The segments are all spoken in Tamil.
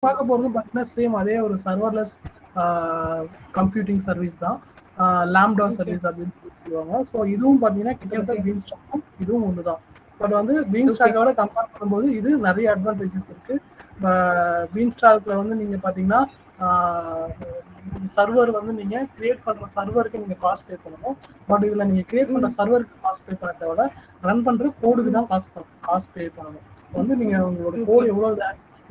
பார்க்க போறது பார்த்தீங்கன்னா, சேம் அதே ஒரு சர்வர்லெஸ் ஆ கம்ப்யூட்டிங் சர்வீஸ் தான். Lambda okay. சர்வீஸ் அப்படின்னு சொல்லுவாங்க. ஸோ இதுவும் பார்த்தீங்கன்னா, கிட்டத்தட்ட ஓகே. பீன்ஸ்டாக்கும் இதுவும் ஒண்ணு தான். பட் வந்து ஓகே. பீன்ஸ்டாக்கோட கம்பேர் பண்ணும்போது இது நிறைய அட்வான்டேஜஸ் இருக்கு. பீன்ஸ்டாக்ல வந்து நீங்க பார்த்தீங்கன்னா, சர்வர் வந்து நீங்க கிரியேட் பண்ற சர்வருக்கு நீங்க காஸ்ட் பே பண்ணணும். பட் இதுல நீங்க கிரியேட் பண்ற சர்வருக்கு காஸ்ட் பே பண்ண தேவையில்ல. ரன் பண்ற கோடுக்கு தான் காஸ்ட் பே பண்ணணும். வந்து நீங்க உங்களோட கோடு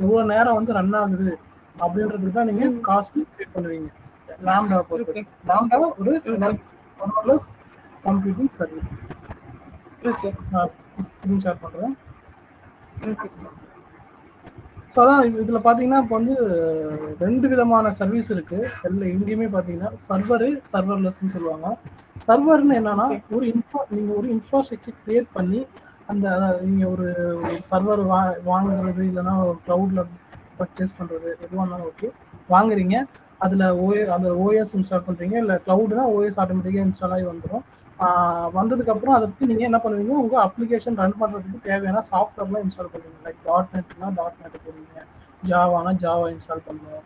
எவ்வளவு நேரம் வந்து ரன் ஆகுது அப்படின்றதுக்கு தான் நீங்க காஸ்ட் பே பண்ணுவீங்க. லாம்டா பொறுத்து லாம்டா ஒரு சர்வர்லெஸ் கம்ப்யூட்டிங் சர்வீஸ். ஓகே. நான் ஸ்கிரீன் ஷேர் பண்றேன். ஓகே. ஸோ அதான் இதுல பாத்தீங்கன்னா இப்போ வந்து 2 விதமான சர்வீஸ் இருக்கு. எங்கேயுமே பாத்தீங்கன்னா சர்வர்லெஸ்ன்னு சொல்லுவாங்க. சர்வர்னு என்னன்னா நீங்க ஒரு இன்ஃப்ராஸ்ட்ரக்சர் கிரியேட் பண்ணி அந்த நீங்க ஒரு சர்வர் வாங்குறது இல்லைன்னா ஒரு கிளவுட்ல பர்ச்சேஸ் பண்றது எதுவாக இருந்தாலும் ஓகே வாங்குறீங்க. அதுல அந்த ஓஎஸ் இன்ஸ்டால் பண்றீங்க. இல்ல கிளவுட்னா ஓஎஸ் ஆட்டோமேட்டிக்கா இன்ஸ்டால் ஆகி வந்துடும். வந்ததுக்கு அப்புறம் அதுக்கு நீங்க என்ன பண்ணுவீங்க, உங்க அப்ளிகேஷன் ரன் பண்றதுக்கு தேவையான சாஃப்ட்வேர்லாம் இன்ஸ்டால் பண்ணுவீங்க. லைக் டாட்நெட்னா டாட்நெட் போடுவீங்க, ஜாவானா ஜாவா இன்ஸ்டால் பண்ணணும்,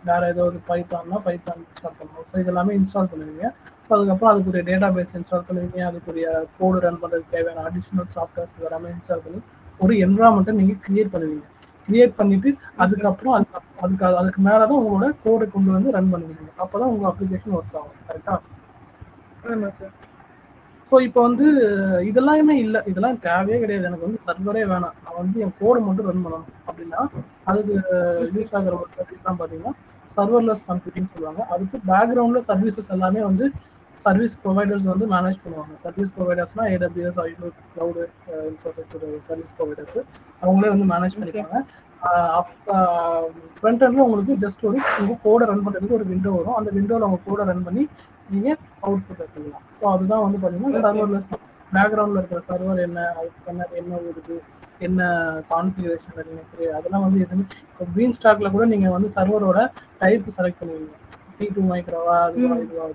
வேற ஏதாவது பைத்தான்னா பைத்தான் இன்ஸ்டால் பண்ணணும். ஸோ இதெல்லாமே இன்ஸ்டால் பண்ணுவீங்க. ஸோ அதுக்கப்புறம் அதுக்குரிய டேட்டா பேஸ் இன்ஸ்டால் பண்ணுவீங்க. அதுக்குரிய கோடு ரன் பண்ணுறதுக்கு தேவையான அடிஷ்னல் சாஃப்ட்வேர்ஸ் எல்லாமே இன்ஸ்டால் பண்ணி ஒரு என்வரான்மெண்ட்டை நீங்கள் கிரியேட் பண்ணுவீங்க. கிரியேட் பண்ணிட்டு அதுக்கப்புறம் அதுக்கு மேலே தான் உங்களோட கோடை கொண்டு வந்து ரன் பண்ணுவீங்க. அப்போ தான் உங்கள் அப்ளிகேஷன் ஒர்க் ஆகும். கரெக்டாக? ஆமாம் சார். ஸோ இப்போ வந்து இதெல்லாமே இல்லை, இதெல்லாம் தேவையே கிடையாது. எனக்கு வந்து சர்வரே வேணாம், நான் வந்து என் கோடை மட்டும் ரன் பண்ணணும் அப்படின்னா அதுக்கு யூஸ் ஆகிற ஒரு சர்வீஸ் தான் பார்த்தீங்கன்னா சர்வர்லெஸ் கம்ப்யூட்டிங் சொல்லுவாங்க. அதுக்கு பேக்ரவுண்டில் சர்வீசஸ் எல்லாமே வந்து சர்வீஸ் ப்ரொவைடர்ஸ் வந்து மேனேஜ் பண்ணுவாங்க. சர்வீஸ் ப்ரொவைடர்ஸ்னா AWS, Azure, cloud infrastructure service providers அவங்களே வந்து மேனேஜ் பண்ணிப்பாங்க. ஃப்ரண்ட் எண்ட்ல உங்களுக்கு ஜஸ்ட் உங்க கோடை ரன் பண்ணுறதுக்கு ஒரு விண்டோ வரும். அந்த விண்டோவில் உங்க கோடை ரன் பண்ணி நீங்கள் அவுட்புட் எடுத்துக்கலாம். ஸோ அதுதான் வந்து பார்த்தீங்கன்னா சர்வர்லெஸ். பேக்ரவுண்டில் இருக்கிற சர்வர் என்ன, அதுக்கு பின்னாடி என்ன வருது, என்ன கான்ஃபிகரேஷன் இருக்கு, அதெல்லாம் வந்து எதுவுமே இப்போ பீன் ஸ்டாக்ல கூட நீங்கள் வந்து சர்வரோட டைப் செலக்ட் பண்ணுவீங்க. T2 மைக்ரோவா அதுவா இதுவா.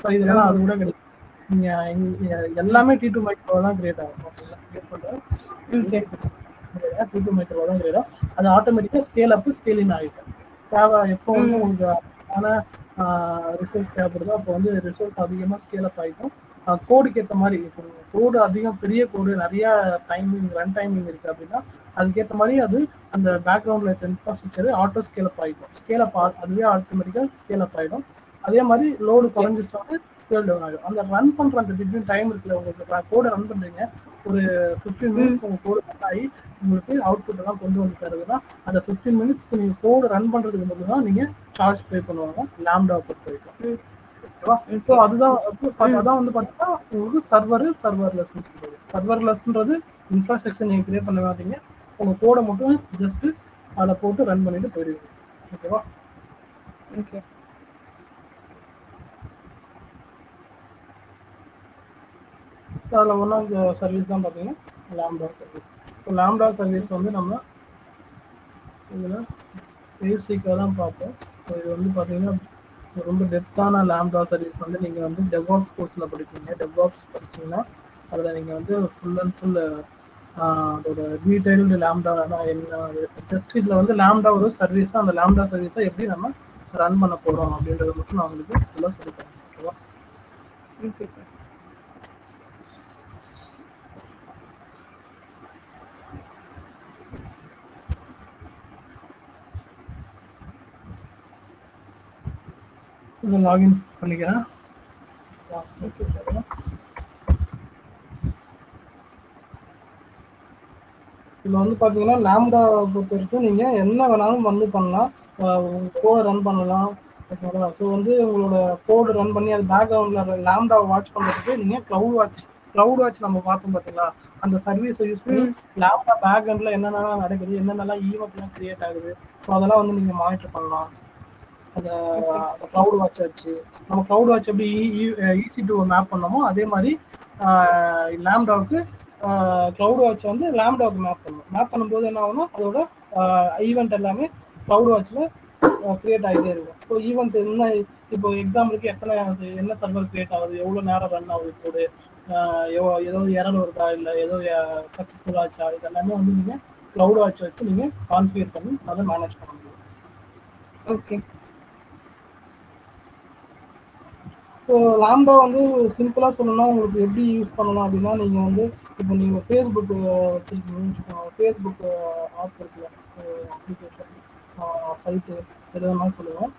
ஸோ இதெல்லாம் அது கூட கிடைக்கும். நீங்கள் எல்லாமே T2 மைக்ரோவா தான் கிரியேட் ஆகும். ஓகேங்களா? கிரியேட் பண்ணுற T2 மைக்ரோவா தான் கிரியேட் ஆகும். அது ஆட்டோமேட்டிக்காக ஸ்கேல் அப் ஸ்கேல் இன் ஆகிடும். தேவை எப்போ வந்து உங்களுக்கு ஆனால் ரிசோர்ஸ் தேவைப்படுதோ அப்போ வந்து ரிசோர்ஸ் அதிகமாக ஸ்கேல் அப் ஆகிடும். கோடுக்கு ஏற்ற மாதிரி இப்போ கோடு அதிகம் பெரிய கோடு நிறைய டைமிங் ரன் டைமிங் இருக்கு அப்படின்னா அதுக்கேற்ற மாதிரி அது அந்த பேக்ரவுண்டில் இருக்க இன்ஃப்ராஸ்ட்ரக்சர் ஆட்டோ ஸ்கேல் அப் ஆகிடும். ஸ்கேல் அப் அதுவே ஆட்டோமேட்டிக்காக ஸ்கேல் அப் ஆகிடும். அதே மாதிரி லோடு குறைஞ்சிச்சாலும் ஸ்கேல் டவுன் ஆகிடும். அந்த ரன் பண்ணுற அந்த பிட்வீன் டைம் இருக்குல்ல, உங்களுக்கு கோடை ரன் பண்ணுறீங்க ஒரு 15 மினிட்ஸ் உங்கள் கோடு ரன் ஆகி உங்களுக்கு அவுட்புட் எல்லாம் கொண்டு வந்து தருதுன்னா அந்த 15 மினிட்ஸ்க்கு நீங்கள் கோடு ரன் பண்ணுறதுக்கு மட்டும் தான் நீங்கள் சார்ஜ் பே பண்ணுவாங்க லாம்டாவை பொறுத்த வரைக்கும். ஓகேவா? ஸோ அதுதான் அதான் வந்து பார்த்தீங்கன்னா உங்களுக்கு சர்வர்லெஸ் சொல்றது. சர்வர்லெஸ்ன்றது இன்ஃப்ராஸ்ட்ரக்சர் நீங்கள் கிரியேட் பண்ண மாட்டீங்க, உங்கள் கோடை மட்டும் ஜஸ்ட் அதில் போட்டு ரன் பண்ணிட்டு போயிடுவீங்க. ஓகேவா? ஓகே. ஸோ அதில் ஒன் ஆஃப் த சர்வீஸ் தான் பார்த்தீங்கன்னா லாம்டா சர்வீஸ். இப்போ லாம்டா சர்வீஸ் வந்து நம்ம இதில் பேசிக்காக தான் பார்ப்போம். ஸோ இது வந்து பார்த்தீங்கன்னா ரொம்ப டெப்த்தான லாம்டா சர்வீஸ் வந்து நீங்கள் வந்து டெவாப்ஸ் கோர்ஸில் படிப்பீங்க. டெவாப்ஸ் படிச்சிங்கன்னா அதில் நீங்கள் வந்து ஃபுல் அண்ட் ஃபுல் அதோட டீடைல்டு லாம்டானா என்ன, ஜஸ்ட் இதில் வந்து லாம்டா ஒரு சர்வீஸ், அந்த லாம்டா சர்வீஸை எப்படி நம்ம ரன் பண்ண போகிறோம் அப்படின்றத மட்டும் நான் உங்களுக்கு ஃபுல்லாக சொல்லித்தரேன். ஓகேவா? Okay sir. இதில் லாகின் பண்ணிக்கிறேன். Okay sir. இதில் வந்து பார்த்தீங்கன்னா லாம்டாவை பொறுத்த வரைக்கும் நீங்கள் என்ன வேணாலும் வந்து பண்ணலாம். கோடை ரன் பண்ணலாம். ஓகேங்களா? ஸோ வந்து உங்களோட கோடு ரன் பண்ணி அது பேக்ரவுண்டில் லாம்டாவை வாட்ச் பண்ணுறதுக்கு நீங்கள் க்ளவுட் வாட்ச் நம்ம பார்த்தோம் பார்த்தீங்களா, அந்த சர்வீஸை யூஸ் பண்ணி லாம்டா பேக்ரவுண்டில் என்னென்னலாம் நடக்குது, என்னென்னலாம் ஈவெண்ட்லாம் கிரியேட் ஆகுது, ஸோ அதெல்லாம் வந்து நீங்கள் மானிட்டர் பண்ணலாம். அந்த க்ளவுட் வாட்ச் வச்சு நம்ம க்ளவுட் வாட்ச் எப்படி EC2 மேப் பண்ணோமோ அதே மாதிரி லாம்டாவுக்கு க்ளவுட் வாட்ச் வந்து லாம்டாவுக்கு மேப் பண்ணும்போது என்ன ஆகும்னா அதோட ஈவெண்ட் எல்லாமே க்ளவுட் வாட்சில் கிரியேட் ஆகிட்டே இருக்கும். ஸோ ஈவெண்ட் என்ன, இப்போ எக்ஸாம்பிளுக்கு என்ன சர்வர் கிரியேட் ஆகுது, எவ்வளோ நேரம் ரன் ஆகுது கோடு, ஏதோ எரர் வருதா, இல்லை ஏதோ சக்ஸஸ்ஃபுல் ஆச்சா, இதெல்லாமே வந்து நீங்கள் க்ளவுட் வாட்ச் வச்சு நீங்கள் கான்ஃபிகர் பண்ணி அதை மேனேஜ் பண்ண முடியும். ஓகே. ஸோ லாம்டா வந்து சிம்பிளாக சொல்லணும்னா உங்களுக்கு எப்படி யூஸ் பண்ணலாம் அப்படின்னா, நீங்கள் வந்து இப்போ நீங்கள் ஃபேஸ்புக்கு வச்சுருக்கீங்கன்னு வச்சுக்கோங்க. ஃபேஸ்புக் ஆப் இருக்குல்ல, அப்ளிகேஷன் சைட்டு எது வேணாலும் சொல்லுவோம்.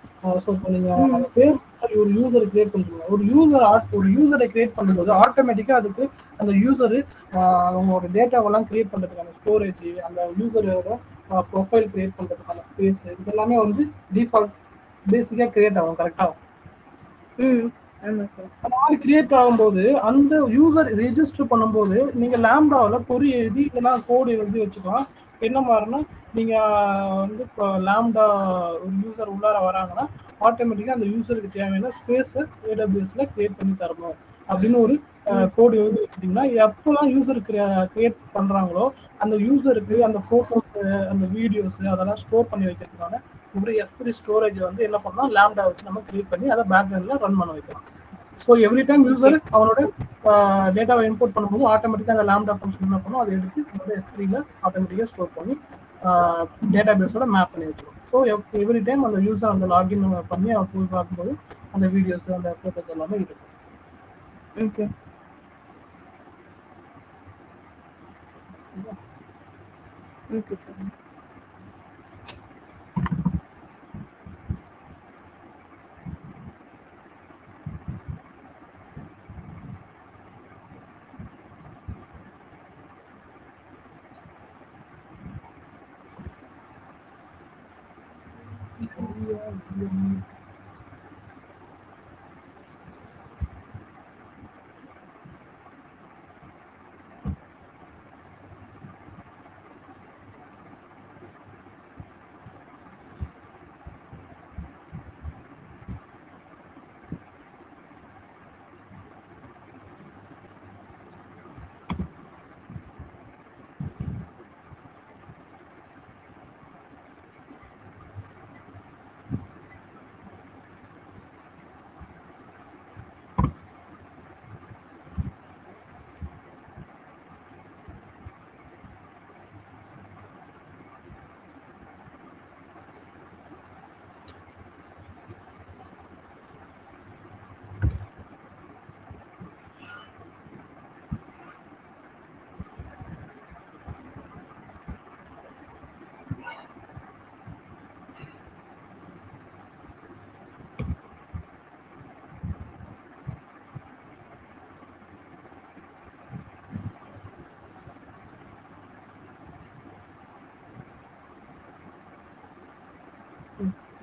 ஸோ இப்போ நீங்கள் அந்த ஃபேஸ்புக்கில் ஒரு யூசரை க்ரியேட் பண்ணுறீங்க. ஒரு யூசரை க்ரியேட் பண்ணும்போது ஆட்டோமேட்டிக்காக அதுக்கு அந்த யூசரு அவங்களோட டேட்டாவெல்லாம் க்ரியேட் பண்ணுறதுக்கான ஸ்டோரேஜ், அந்த யூசரோட ப்ரொஃபைல் க்ரியேட் பண்ணுறதுக்கான ஸ்பேஸ் இதெல்லாமே வந்து டிஃபால்ட் பேசிக்காக க்ரியேட் ஆகும். கரெக்டாக ஆமாம் சார். அந்த மாதிரி கிரியேட் ஆகும்போது அந்த யூசர் ரெஜிஸ்டர் பண்ணும்போது நீங்கள் லாம்டாவில் பொறி எழுதி இல்லைன்னா கோடு எழுதி வச்சுக்கலாம். என்ன மாதிரினா நீங்கள் வந்து இப்போ லாம்டா ஒரு யூசர் உள்ளார வராங்கன்னா ஆட்டோமேட்டிக்காக அந்த யூசருக்கு தேவையான ஸ்பேஸை ஏடபிள்யூஎஸ்ல கிரியேட் பண்ணி தரணும் அப்படின்னு ஒரு கோடு எழுதி வச்சுட்டிங்கன்னா எப்போல்லாம் யூசர் கிரியேட் பண்ணுறாங்களோ அந்த யூசருக்கு அந்த ஃபோட்டோஸு அந்த வீடியோஸு அதெல்லாம் ஸ்டோர் பண்ணி வைக்கிறதுக்கான ஒரு S3 ஸ்டோரேஜ் வந்து என்ன பண்ணலாம், லாம்டா வச்சு நம்ம கிரியேட் பண்ணி அதை பேக்ரவுண்டில் ரன் பண்ண வைக்கலாம். ஸோ எவ்ரி டைம் யூசர் அவனோட டேட்டாவை இம்போர்ட் பண்ணும்போது ஆட்டோமேட்டிக்காக அந்த லாம்டா ஃபங்க்ஷன் என்ன பண்ணும், அதை எடுத்து நம்மளோட S3ல ஆட்டோமேட்டிக்காக ஸ்டோர் பண்ணி டேட்டா பேஸோட மேப் பண்ணி வச்சிடும். ஸோ எவ்ரி டைம் அந்த யூசர் அந்த லாகின் பண்ணி அவன் போய் பார்க்கும்போது அந்த வீடியோஸ் அந்த ஃபோட்டோஸ் எல்லாமே இருக்கும். ஓகே. Okay sir.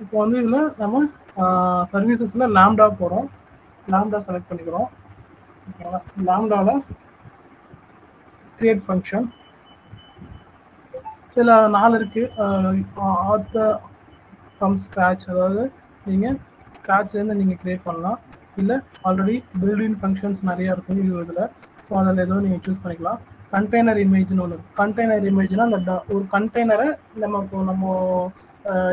இப்போ வந்து இதில் நம்ம சர்வீசஸில் லாம்டா போகிறோம். லாம்டா செலக்ட் பண்ணிக்கிறோம். ஓகேங்களா? லாம்டாவில் கிரியேட் ஃபங்க்ஷன் சில 4 இருக்குது. ஆத்தர் ஃப்ரம் ஸ்க்ராட்ச், அதாவது நீங்கள் ஸ்க்ராட்ச்லேருந்து நீங்கள் க்ரியேட் பண்ணலாம். இல்லை ஆல்ரெடி பில்டின் ஃபங்க்ஷன்ஸ் நிறையா இருக்கும் இதில். ஸோ அதில் ஏதோ நீங்கள் சூஸ் பண்ணிக்கலாம். கண்டெய்னர் இமேஜ்னு ஒன்று இருக்குது. கண்டெய்னர் இமேஜ்னா அந்த ஒரு கண்டெய்னரை நம்ம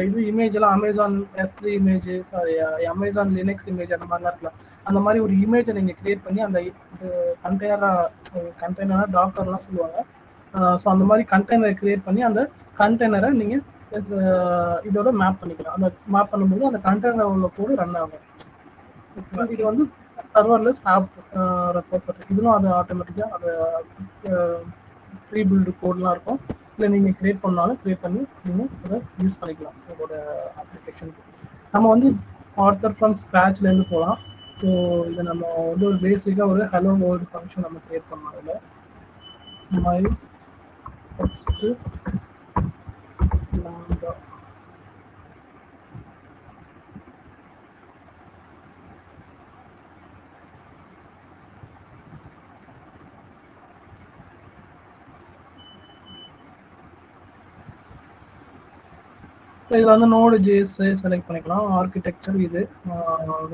இது இமேஜெல்லாம் Amazon S3 image, sorry Amazon Linux image அந்த மாதிரிலாம் இருக்கலாம். அந்த மாதிரி ஒரு இமேஜை நீங்கள் க்ரியேட் பண்ணி அந்த கண்டெய்னராக டாக்கர்லாம் சொல்லுவாங்க. ஸோ அந்த மாதிரி கண்டெய்னரை க்ரியேட் பண்ணி அந்த கண்டெய்னரை நீங்கள் இதோட மேப் பண்ணிக்கலாம். அந்த மேப் பண்ணும்போது அந்த கண்டெய்னர் உள்ள கோடு ரன் ஆகும். இது வந்து சர்வர்லெஸ் ஆப் ரெப்போசிட்டரி. இதுவும் அது ஆட்டோமேட்டிக்காக அதை ப்ரீ பில்டு கோட்லாம் இருக்கும். இல்லை நீங்கள் க்ரியேட் பண்ணாலும் க்ரியேட் பண்ணி நீங்கள் அதை யூஸ் பண்ணிக்கலாம் உங்களோட அப்ளிகேஷனுக்கு. நம்ம வந்து ஆத்தர் ஃப்ரம் ஸ்க்ராட்ச்லேருந்து போகலாம். ஸோ இதை நம்ம வந்து ஒரு பேசிக்காக ஒரு ஹலோ வேர்ல்டு ஃபங்க்ஷன் நம்ம க்ரியேட் பண்ணோம். அதில் மை ஃபஸ்ட்டு லாம்டா இதில் வந்து நோடு ஜேஎஸ் செலக்ட் பண்ணிக்கலாம். ஆர்கிடெக்சர் இது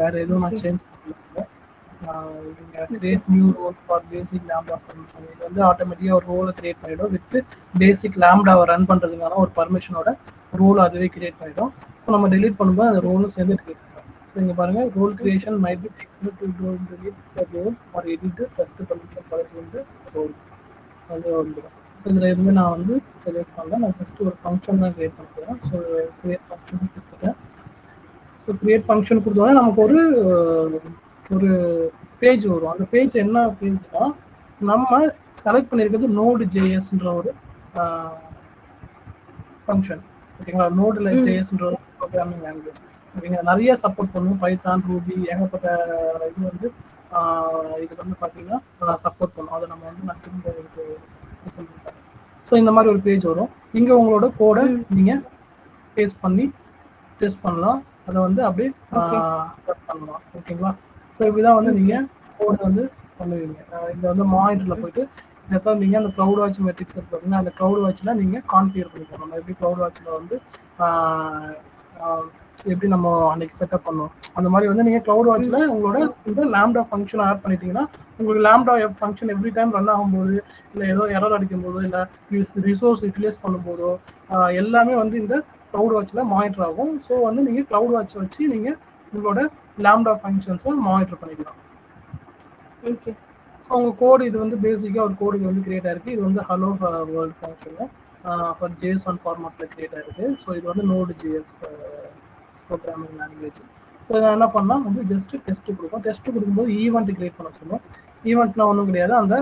வேறு எதுவும் நான் சேஞ்ச் பண்ணல. நீங்கள் create new role for basic lambda permission, இது வந்து ஆட்டோமேட்டிக்காக ஒரு ரோலை கிரியேட் பண்ணிவிடும். வித் பேசிக் லாம்டாவை ரன் பண்ணுறதுக்கான ஒரு பர்மிஷனோட ரோல் அதுவே கிரியேட் பண்ணிவிடும். ஸோ நம்ம டெலிட் பண்ணும்போது அந்த ரோலும் சேர்ந்து கிரியேட் பண்ணுவோம். ஸோ இங்கே பாருங்கள், role creation might be technique to delete the role or edit first permission for வந்து ரோல் அது வந்துடும். இதில் எதுவுமே நான் வந்து செலக்ட் பண்ணல. நான் ஜஸ்ட் ஒரு ஃபங்க்ஷன் தான் கிரியேட் பண்ண போகிறேன். ஸோ கிரியேட் ஃபங்க்ஷன் கொடுத்துட்டேன். ஸோ கிரியேட் ஃபங்க்ஷன் கொடுத்தோன்னே நமக்கு ஒரு பேஜ் வரும். அந்த பேஜ் என்ன பேஜ்னா, நம்ம செலக்ட் பண்ணியிருக்கிறது நோடு ஜேஎஸ்ன்ற ஒரு ஃபங்க்ஷன். ஓகேங்களா? நோடில் ஜேஎஸ்ன்ற ஒரு ப்ரோக்ராமிங் லாங்குவேஜ். ஓகேங்களா? நிறைய சப்போர்ட் பண்ணுவோம். பைத்தான், ரூபி, ஏகப்பட்ட இது வந்து இது வந்து பார்த்தீங்கன்னா சப்போர்ட் பண்ணும். அதை நம்ம வந்து நான் திரும்ப இது பண்ணிருக்கேன். ஸோ இந்த மாதிரி ஒரு பேஜ் வரும். இங்கே உங்களோட கோடை நீங்கள் பேஸ்ட் பண்ணி டெஸ்ட் பண்ணலாம். அதை வந்து அப்படியே கட் பண்ணலாம். ஓகேங்களா? ஸோ இப்படிதான் வந்து நீங்கள் கோடை வந்து பண்ணுவீங்க. இதில் வந்து மானிட்டரில் போயிட்டு இதை நீங்கள் அந்த க்ளவுட் வாட்ச் மெட்ரிக்ஸ் பார்த்தீங்கன்னா அந்த க்ளவுட் வாட்சில் நீங்கள் கான்ஃபிகர் பண்ணிக்கணும். நம்ம எப்படி க்ளவுட் வாட்சில் வந்து எப்படி நம்ம அன்னைக்கு செட்டப் பண்ணுவோம் அந்த மாதிரி வந்து நீங்கள் க்ளவுட் வாட்சில் உங்களோட இந்த லாம்டா ஃபங்க்ஷன் ஆட் பண்ணிட்டீங்கன்னா உங்களுக்கு lambda function every time run ஆகும்போது இல்லை ஏதோ எரர் அடிக்கும் போதோ இல்லை ரிசோர்ஸ் யூட்டிலைஸ் பண்ணும்போதோ எல்லாமே வந்து இந்த க்ளவுட் வாட்சில் மானிட்டர் ஆகும். ஸோ வந்து நீங்கள் க்ளவுட் வாட்ச் வச்சு நீங்கள் உங்களோட லாம்டா ஃபங்க்ஷன்ஸை மானிட்டர் பண்ணிக்கலாம். ஓகே. ஸோ உங்கள் கோடு இது வந்து பேசிக்காக ஒரு கோடு இது வந்து கிரியேட் ஆயிருக்கு. இது வந்து hello world function for JSON ஃபார்மேட்டில் கிரியேட் ஆயிருக்கு. ஸோ இது வந்து node GS programming language. So இதை என்ன பண்ணால் வந்து ஜஸ்ட்டு டெஸ்ட்டு கொடுக்கும். டெஸ்ட்டு கொடுக்கும்போது ஈவெண்ட் கிரியேட் பண்ண சொல்லும். ஈவெண்ட்னா ஒன்றும் கிடையாது, அந்த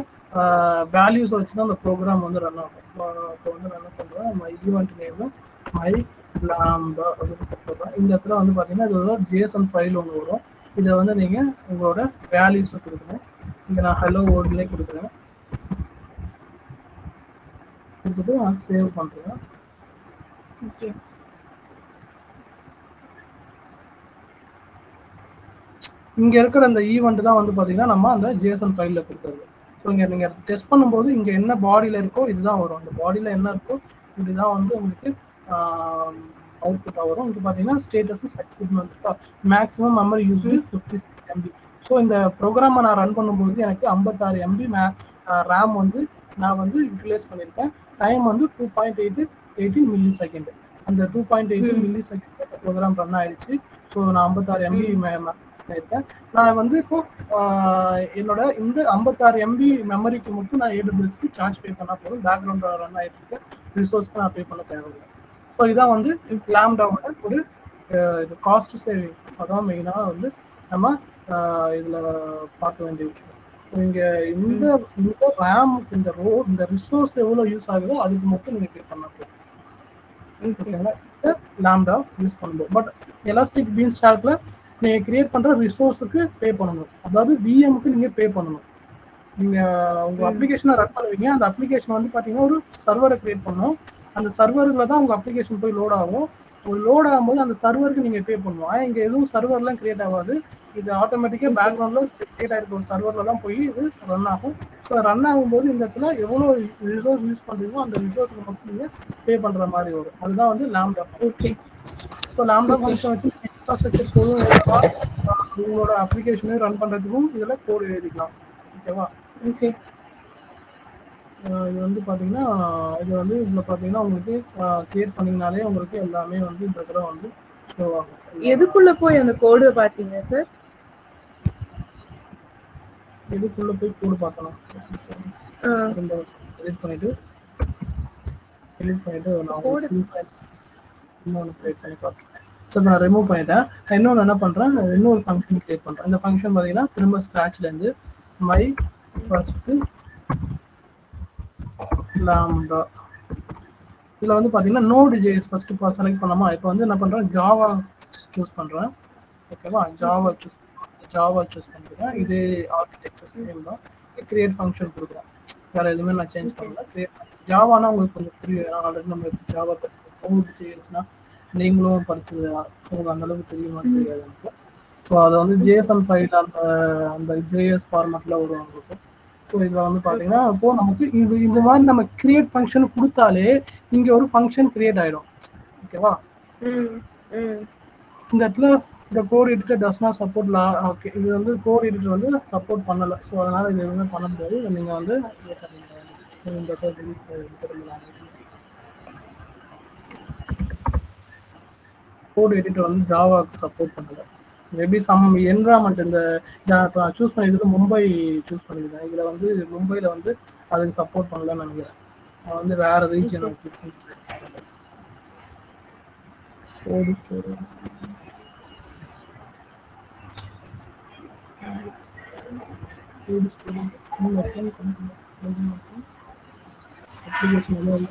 வேல்யூஸை வச்சு தான் அந்த ப்ரோக்ராம் வந்து ரன் ஆகும். இப்போ வந்து நான் என்ன பண்ணுறேன், my event name my lambda அப்படின்னு கொடுத்துட்றேன். இந்த இடத்துல வந்து பார்த்தீங்கன்னா இது ஒரு JSON ஃபைல் ஒன்று வரும். இதை வந்து நீங்கள் உங்களோட வேல்யூஸை கொடுக்கணும். இங்கே நான் ஹலோ வேர்ல்ட்லேயே கொடுக்குறேன். கொடுத்துட்டு நான் சேவ் பண்ணுறேன். ஓகே. இங்கே இருக்கிற அந்த ஈவெண்ட் தான் வந்து பார்த்தீங்கன்னா நம்ம அந்த JSON ஃபைலில் கொடுக்குறது. ஸோ இங்கே நீங்கள் டெஸ்ட் பண்ணும்போது இங்கே என்ன பாடியில் இருக்கோ இதுதான் வரும். அந்த பாடியில் என்ன இருக்கோ இப்படிதான் வந்து உங்களுக்கு அவுட்புட்டாக வரும். இங்கே பார்த்தீங்கன்னா ஸ்டேட்டஸ் சக்ஸஸ்ஃபுல் வந்துருக்கா, maximum memory used 56 MB. So இந்த ப்ரோக்ராமை நான் ரன் பண்ணும்போது எனக்கு 56 MB ரேம் வந்து நான் வந்து யூட்டிலைஸ் பண்ணியிருக்கேன். டைம் வந்து 2.18 மில்லி செகண்ட். அந்த 2.18 மில்லி செகண்ட் ப்ரோக்ராம் ரன் ஆயிடுச்சு. ஸோ நான் 56 MB பண்ணியிருக்கேன். நான் வந்து இப்போ என்னோட இந்த 56 MB மெமரிக்கு மட்டும் நான் AWSக்கு சார்ஜ் பே பண்ணால் போதும். பேக்ரவுண்ட் ரன் ஆகிட்டு இருக்க ரிசோர்ஸ்க்கு நான் பே பண்ண தேவையில்லை. ஸோ இதான் வந்து லாம்டாவோட ஒரு இது காஸ்ட் சேவிங். அதான் மெயினாக வந்து நம்ம இதில் பார்க்க வேண்டிய விஷயம். ஸோ இங்கே இந்த ரேம் இந்த ரிசோர்ஸ் எவ்வளோ யூஸ் ஆகுதோ அதுக்கு மட்டும் நீங்கள் பே பண்ண போதும். ஓகேங்களா? லாம்டா யூஸ் பண்ணும்போது பட் எலாஸ்டிக் பீன் ஸ்டாக்ல நீங்கள் கிரியேட் பண்ணுற ரிசோர்ஸுக்கு பே பண்ணணும். அதாவது VMக்கு நீங்கள் பே பண்ணணும். நீங்கள் உங்கள் அப்ளிகேஷனை ரன் பண்ணுவீங்க. அந்த அப்ளிகேஷன் வந்து பார்த்தீங்கன்னா ஒரு சர்வரை கிரியேட் பண்ணணும். அந்த சர்வரில் தான் உங்கள் அப்ளிகேஷன் போய் லோட் ஆகும். லோட் ஆகும்போது அந்த சர்வருக்கு நீங்கள் பே பண்ணணும். ஆனால் இங்கே எதுவும் சர்வர்லாம் கிரியேட் ஆகாது. இது ஆட்டோமேட்டிக்காக பேக்ரவுண்டில் கிரியேட் ஆகிருக்க ஒரு சர்வரில் தான் போய் இது ரன் ஆகும். ஸோ ரன் ஆகும்போது இந்த இடத்துல எவ்வளோ ரிசோர்ஸ் யூஸ் பண்ணுறீங்களோ அந்த ரிசோர்ஸுக்கு மட்டும் நீங்கள் பே பண்ணுற மாதிரி வரும். அதுதான் வந்து lambda. Okay. So lambda function வச்சு இன்ஃப்ராஸ்ட்ரக்சர் போதும் உங்களோட அப்ளிகேஷனையும் ரன் பண்ணுறதுக்கும் இதில் கோட் எழுதிக்கலாம். ஓகேவா? ஓகே. இது வந்து பார்த்தீங்கன்னா இது வந்து இதில் பார்த்தீங்கன்னா உங்களுக்கு கிரியேட் பண்ணிங்கனாலே உங்களுக்கு எல்லாமே வந்து இந்த தடவை வந்து ஷோ ஆகும். எதுக்குள்ள போய் அந்த கோடு பார்த்தீங்க சார்? எதுக்குள்ள போய் கோடு பார்த்தலாம். திரும்ப எடிட் பண்ணிட்டு நான் கோடு இன்னொன்று கிரியேட் பண்ணி பார்க்குறேன். ஸோ நான் ரிமூவ் பண்ணிட்டேன். இன்னொன்று என்ன பண்ணுறேன், இன்னொரு ஃபங்க்ஷன் கிரியேட் பண்ணுறேன். இந்த ஃபங்க்ஷன் பார்த்தீங்கன்னா திரும்ப ஸ்க்ராட்ச்லேருந்து மை ஃபர்ஸ்ட்டு லாம்டா. இதில் வந்து பார்த்தீங்கன்னா நோடு ஜேஎஸ் ஃபர்ஸ்ட் செலக்ட் பண்ணாமா. இப்போ வந்து என்ன பண்ணுறேன், ஜாவா சூஸ் பண்ணுறேன். ஓகேவா? ஜாவா சூஸ் பண்ணிக்கிறேன். இது ஆர்கிடெக்சர் சேம் தான். கிரியேட் ஃபங்க்ஷன் கொடுக்குறேன். வேறு எதுவுமே நான் சேஞ்ச் பண்ணல. கிரியேட் ஜாவானா உங்களுக்கு கொஞ்சம் புரியும். ஆல்ரெடி நம்ம ஜாவா நோடு ஜேஎஸ்னா நீங்களும் படிச்சது உங்களுக்கு அந்தளவுக்கு தெரியுமா தெரியாது. ஸோ அதை வந்து ஜேஎஸ்என் ஃபைல் அந்த ஜேஎஸ் ஃபார்மேட்டில் வரும் உங்களுக்கு. ஸோ இதில் வந்து பார்த்தீங்கன்னா இப்போ நமக்கு இந்த மாதிரி நம்ம கிரியேட் ஃபங்க்ஷன் கொடுத்தாலே இங்கே ஒரு ஃபங்க்ஷன் கிரியேட் ஆகிடும். ஓகேவா? இந்த இடத்துல இந்த code editor does not support okay, இது வந்து கோட் எடிட்டர் வந்து சப்போர்ட் பண்ணலை. ஸோ அதனால் இது எதுவுமே பண்ண முடியாது. இதை நீங்கள் வந்து இந்த கோட் எடிட்டர் வந்து ஜாவாக்கு சப்போர்ட் பண்ணலை. மேபி சம் என்விரான்மெண்ட் இந்த சூஸ் பண்ணியிருக்கிறது மும்பை சூஸ் பண்ணியிருக்கேன். இதில் வந்து மும்பையில் வந்து அதுக்கு சப்போர்ட் பண்ணலன்னு நினைக்கிறேன். நான் வந்து வேற ரீஜன் கோடு ஸ்டோரேஜ் கோடு ஸ்டோரேஜ் அப்ளிகேஷன் எல்லாம்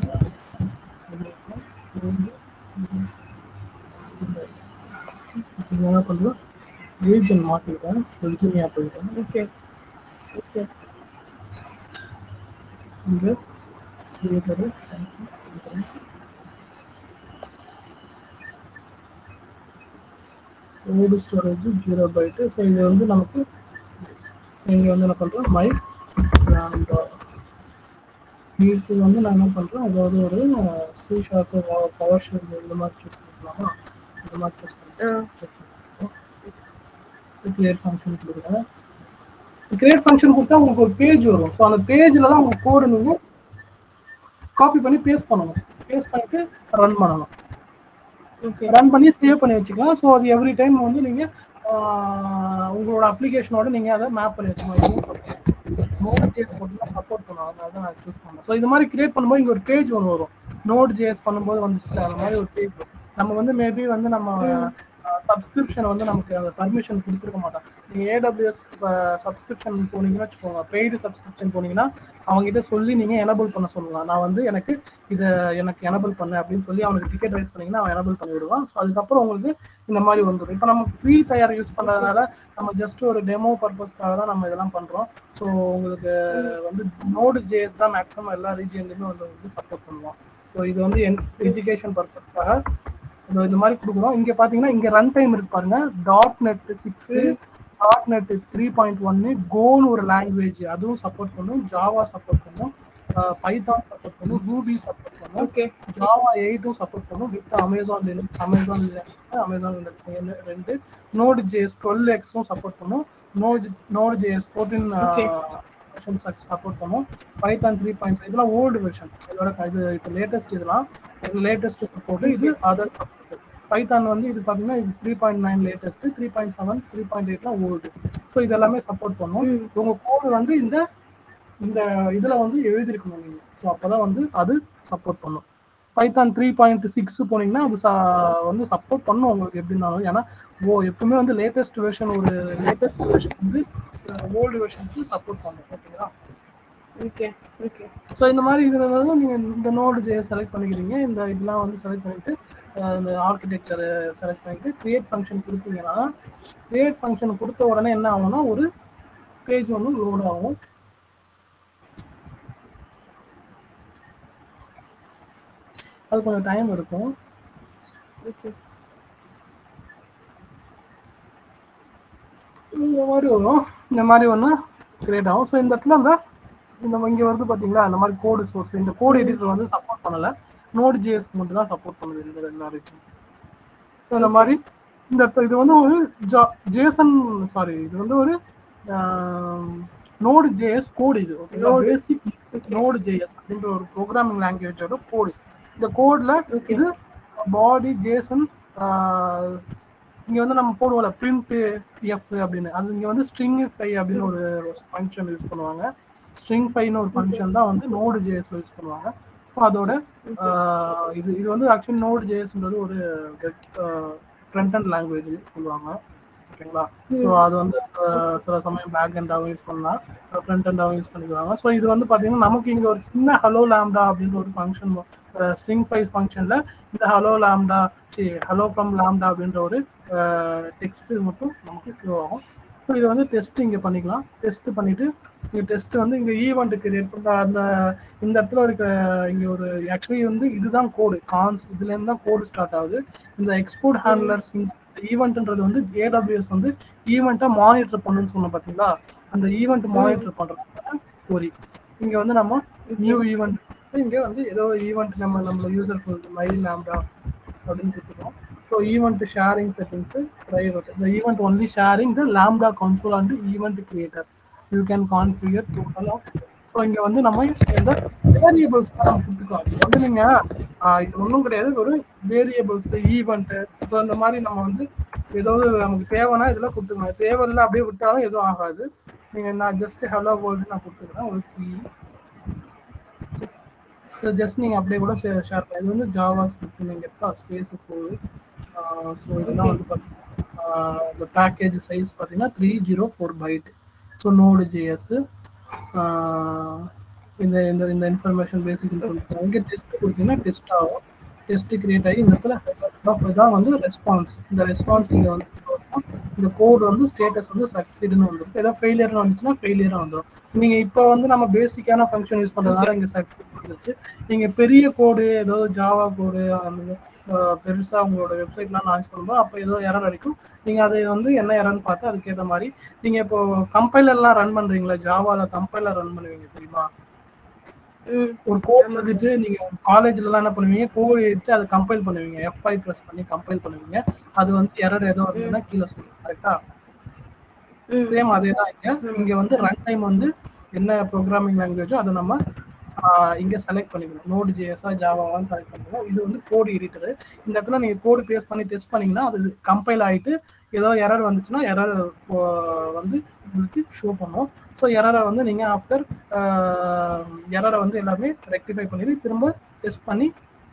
என்ன பண்ணுறோம் ரீஜன் மாற்றிட்டேன் வெர்ஜீனியா போயிட்டேன். ஓகே ஓகே இங்கே கிரியேட்டரு கோடு ஸ்டோரேஜ் 0 பைட்டு. ஸோ இது வந்து நமக்கு இங்கே வந்து என்ன பண்ணுறோம் மை லேம்டா இதுக்கு வந்து நான் என்ன பண்ணுறேன் அதாவது ஒரு சி ஷார்ப்பு பவர் ஷேர் இந்த மாதிரி சூஸ் பண்ணிக்கலாமா இந்த மாதிரி சூஸ் பண்ணிக்கலாம். கிரியேட் ஃபங்க்ஷன் கொடுக்குறேன். கிரியேட் ஃபங்க்ஷன் கொடுத்தா உங்களுக்கு ஒரு பேஜ் வரும். ஸோ அந்த பேஜில் தான் உங்கள் கோடு நீங்கள் காப்பி பண்ணி பேஸ்ட் பண்ணணும். பேஸ்ட் பண்ணிட்டு ரன் பண்ணணும். ரன் பண்ணி சேவ் பண்ணி வச்சுக்கலாம். ஸோ அது எவ்ரி டைம் வந்து நீங்கள் உங்களோட அப்ளிகேஷனோட நீங்கள் அதை மேப் பண்ணி வச்சுக்கலாம். நோட் ஜேஎஸ் போட்டு சப்போர்ட் பண்ணுவோம். அதனால தான் நான் சூஸ் பண்ணேன். ஸோ இது மாதிரி கிரியேட் பண்ணும்போது இங்கே ஒரு பேஜ் ஒன்று வரும். நோட் ஜேஎஸ் பண்ணும்போது வந்துச்சு அந்த மாதிரி ஒரு பேஜ் வரும். நம்ம வந்து மேபி வந்து நம்ம சப்ஸ்கிரிப்ஷன் வந்து நமக்கு அந்த பர்மிஷன் கொடுத்துருக்க மாட்டோம். நீங்கள் ஏடபிள்யூஎஸ் சப்ஸ்கிரிப்ஷன் போனீங்கன்னா வச்சுக்கோங்க, பெய்டு சப்ஸ்கிரிப்ஷன் போனீங்கன்னா அவங்ககிட்ட சொல்லி நீங்கள் எனபிள் பண்ண சொல்லலாம். நான் வந்து எனக்கு இதை எனக்கு எனபிள் பண்ணேன் அப்படின்னு சொல்லி அவனுக்கு டிக்கெட் ரைஸ் பண்ணிங்கன்னா அவன் எனபிள் பண்ணி விடுவான். ஸோ அதுக்கப்புறம் உங்களுக்கு இந்த மாதிரி வந்துடும். இப்போ நம்ம ஃப்ரீ ஃபயர் யூஸ் பண்ணுறதுனால நம்ம ஜஸ்ட் ஒரு டெமோ பர்பஸ்க்காக தான் நம்ம இதெல்லாம் பண்ணுறோம். ஸோ உங்களுக்கு வந்து நோடு ஜேஎஸ் தான் மேக்ஸிமம் எல்லா ரீஜன்லையுமே வந்து சப்போர்ட் பண்ணுவோம். ஸோ இது வந்து எஜுகேஷன் பர்பஸ்க்காக இந்த மாதிரி கொடுக்குறோம். இங்கே பார்த்தீங்கன்னா இங்கே ரன் டைம் இருக்கு பாருங்க. .NET 6 .NET 3.1 கோன்னு ஒரு லாங்குவேஜ் அதுவும் சப்போர்ட் பண்ணும். ஜாவா சப்போர்ட் பண்ணும். பைத்தான் சப்போர்ட் பண்ணும். ரூபி சப்போர்ட் பண்ணும். ஜாவா 8 சப்போர்ட் பண்ணும் with Amazon Linux. Amazon Linux 2 node JS 12x support பண்ணும். நோட் ஜேஎஸ் 14 சப்போர்ட் பண்ணும். பைத்தான் 3.5 இதெல்லாம் ஓல்டு வெர்ஷன். இதோட இது இப்போ லேட்டஸ்ட் இதெல்லாம் லேட்டஸ்ட் சப்போர்ட். இது அதர் சப்போர்ட். பைத்தான் வந்து இது பார்த்தீங்கன்னா இது 3.9 லேட்டஸ்ட், 3.7 3.8 ஓல்டு. ஸோ இது எல்லாமே சப்போர்ட் பண்ணும். உங்கள் கோடு வந்து இந்த இந்த இதில் வந்து எழுதிருக்கணும் நீங்கள். ஸோ அப்போ தான் வந்து அது சப்போர்ட் பண்ணும். பைத்தான் 3.6 போனீங்கன்னா அது வந்து சப்போர்ட் பண்ணும் உங்களுக்கு எப்படின்னாலும். ஏன்னா எப்பவுமே வந்து லேட்டஸ்ட் வெர்ஷன் ஒரு லேட்டஸ்ட் வெர்ஷன் வந்து ஓல்டு வெர்ஷனுக்கு சப்போர்ட் பண்ணும். ஓகேங்களா? Okay okay. ஸோ இந்த மாதிரி இதில் வந்து நீங்கள் இந்த நோடு செலக்ட் பண்ணிக்கிறீங்க. இந்த இதெல்லாம் வந்து செலக்ட் பண்ணிவிட்டு இந்த ஆர்கிடெக்சரை செலக்ட் பண்ணிவிட்டு கிரியேட் ஃபங்க்ஷன் கொடுத்தீங்கன்னா கிரியேட் ஃபங்க்ஷன் கொடுத்த உடனே என்ன ஆகும்னா ஒரு பேஜ் ஒன்று லோட் ஆகும். அது கொஞ்சம் டைம் இருக்கும். ஓகே. இந்த மாதிரி வரும். இந்த மாதிரி ஒன்று கிரியேட் ஆகும். ஸோ இந்த இடத்துல இந்த இங்கே வருது பார்த்தீங்களா அந்த மாதிரி கோடு சோர்ஸ். இந்த கோடு எடிட்டர் வந்து சப்போர்ட் பண்ணலை. நோட் ஜேஎஸ் மட்டும் தான் சப்போர்ட் பண்ணுது இந்த எல்லாருக்கும். ஸோ இந்த மாதிரி இந்த இடத்துல இது வந்து ஒரு ஜேசன் சாரி இது வந்து ஒரு நோடு ஜேஎஸ் கோடு. இது ஓகேங்களா? பேசிக் நோடு ஜேஎஸ் அப்படின்ற ஒரு ப்ரோக்ராமிங் லாங்குவேஜோட கோடு. இந்த கோடில் இது பாடி ஜேசன் இங்கே வந்து நம்ம போடுவோம்ல பிரிண்ட் எஃப் அப்படின்னு, அது இங்கே வந்து ஸ்ட்ரிங்ஃபை அப்படின்னு ஒரு ஃபங்க்ஷன் யூஸ் பண்ணுவாங்க. ஸ்ட்ரிங்ஃபைன்னு ஒரு ஃபங்க்ஷன் தான் வந்து நோடு ஜேஎஸ் யூஸ் பண்ணுவாங்க. ஸோ அதோட இது வந்து ஆக்சுவலி நோடு ஜேஎஸ்ன்றது ஒரு ஃப்ரண்ட் அண்ட் லாங்குவேஜ் சொல்லுவாங்க. ஓகேங்களா? ஸோ அது வந்து சில சமயம் பேக் எண்டாகவும் யூஸ் பண்ணலாம், ஃப்ரண்ட் எண்டாகவும் யூஸ் பண்ணிக்குவாங்க. ஸோ இது வந்து பார்த்தீங்கன்னா நமக்கு இங்கே ஒரு சின்ன ஹலோ லாம்டா அப்படின்ற ஒரு ஃபங்க்ஷன் ஸ்ட்ரிங் ஃபைஸ் ஃபங்க்ஷனில் இந்த hello lambda hello from lambda அப்படின்ற ஒரு டெக்ஸ்ட் மட்டும் நமக்கு ஷோ ஆகும். ஸோ இதை வந்து டெஸ்ட் இங்கே பண்ணிக்கலாம். டெஸ்ட் பண்ணிவிட்டு இங்கே டெஸ்ட் வந்து இங்கே ஈவெண்ட் கிரியேட் பண்ணுற அந்த இந்த இடத்துல இருக்க இங்கே ஒரு ஆக்சுவலி வந்து இதுதான் கோடு கான்ஸ் இதுலேருந்து தான் கோடு ஸ்டார்ட் ஆகுது. இந்த எக்ஸ்போர்ட் ஹேண்ட்லர்ஸ் ஈவெண்ட்ன்றது வந்து ஏடபிள்யூஎஸ் வந்து ஈவெண்ட்டை மானிட்டர் பண்ணுன்னு சொன்னோம் பார்த்தீங்களா? அந்த ஈவெண்ட் மானிட்டர் பண்ணுறதுக்கான கோரி இங்கே வந்து நம்ம நியூ ஈவெண்ட் இங்கே வந்து ஏதோ ஈவெண்ட் நம்ம யூசர் மை லாம்டா அப்படின்னு கொடுத்துருக்கோம். So event sharing settings private. இந்த event only sharing the lambda console and event creator you can configure total off. So இங்கே வந்து நம்ம இந்த வேரியபிள்ஸ் நம்ம கொடுத்துக்கலாம். இது வந்து நீங்கள் இது ஒன்றும் கிடையாது, ஒரு வேரியபிள்ஸ் ஈவெண்ட்டு. ஸோ இந்த மாதிரி நம்ம வந்து ஏதாவது நமக்கு தேவைன்னா இதெல்லாம் கொடுத்துக்கலாம். தேவையில்லை அப்படியே விட்டாலும் எதுவும் ஆகாது. நீங்கள் நான் ஜஸ்ட் ஹலோ வேர்ல்டு நான் கொடுத்துக்கிறேன் ஒரு கீ. ஜஸ்ட் நீங்கள் அப்படியே கூட ஷேர் பண்ணலாம். இது வந்து ஜாவா ஸ்கிரிப்ட் நீங்கள் எப்போ ஸ்பேஸ் போகுது. ஸோ இதெல்லாம் ஓகே வந்து பார்த்தீங்கன்னா இந்த பேக்கேஜ் சைஸ் பார்த்தீங்கன்னா 304 பைட். ஸோ நோடு ஜிஎஸ் இந்த இந்த இந்த இன்ஃபர்மேஷன் பேசிக் இன்ஃபர்மேஷன் இங்கே டெஸ்ட் கொடுத்தீங்கன்னா டெஸ்ட் ஆகும். டெஸ்ட் கிரியேட் ஆகி இந்த இடத்துல தான் வந்து ரெஸ்பான்ஸ். இந்த ரெஸ்பான்ஸ் இங்கே வந்து இந்த கோட் வந்து ஸ்டேட்டஸ் வந்து சக்சீடுன்னு வந்துடும். ஏதாவது ஃபெயிலியர்னு வந்துச்சுன்னா ஃபெயிலியராக வந்துடும். நீங்கள் இப்போ வந்து நம்ம பேசிக்கான ஃபங்க்ஷன் யூஸ் பண்ணுறதுனால இங்கே சக்சீட் வந்துருச்சு. நீங்கள் பெரிய கோடு ஏதாவது ஜாவா கோடு அந்த பெருசாக உங்களோட வெப்சைட்லாம் லான்ச் பண்ணும்போது அப்போ ஏதோ எரர் அடிக்கும். நீங்கள் அதை வந்து என்ன எரர்னு பார்த்து அதுக்கேற்ற மாதிரி நீங்கள் இப்போ கம்பைலர்லாம் ரன் பண்ணுறீங்களா, ஜாவாவில் கம்பைலர் ரன் பண்ணுவீங்க தெரியுமா? ஒரு கோட் எழுதிட்டு நீங்கள் காலேஜ்லலாம் என்ன பண்ணுவீங்க, கோட் எழுதிட்டு அதை கம்பைல் பண்ணுவீங்க, F5 ப்ரெஸ் பண்ணி கம்பைல் பண்ணுவீங்க. அது வந்து எரர் ஏதோ இருந்ததுன்னா கீழே சொல்லுங்க. கரெக்டா? சேம் அதே தான் இங்கே வந்து ரன் டைம் வந்து என்ன ப்ரோக்ராமிங் லாங்குவேஜோ அதை நம்ம இங்கே செலக்ட் பண்ணிக்கணும். நோடு ஜேஎஸா ஜாவாவான்னு செலக்ட் பண்ணிக்கணும். இது வந்து கோடு எடிட்டரு. இந்த இடத்துல நீங்கள் கோடு பேஸ்ட் பண்ணி டெஸ்ட் பண்ணிங்கன்னா அது கம்பைல் ஆகிட்டு ஏதோ எரர் வந்துச்சுன்னா எரர் வந்து உங்களுக்கு ஷோ பண்ணும். ஸோ எரரை வந்து நீங்கள் ஆஃப்டர் எரரை வந்து எல்லாமே ரெக்டிஃபை பண்ணிட்டு திரும்ப டெஸ்ட் பண்ணி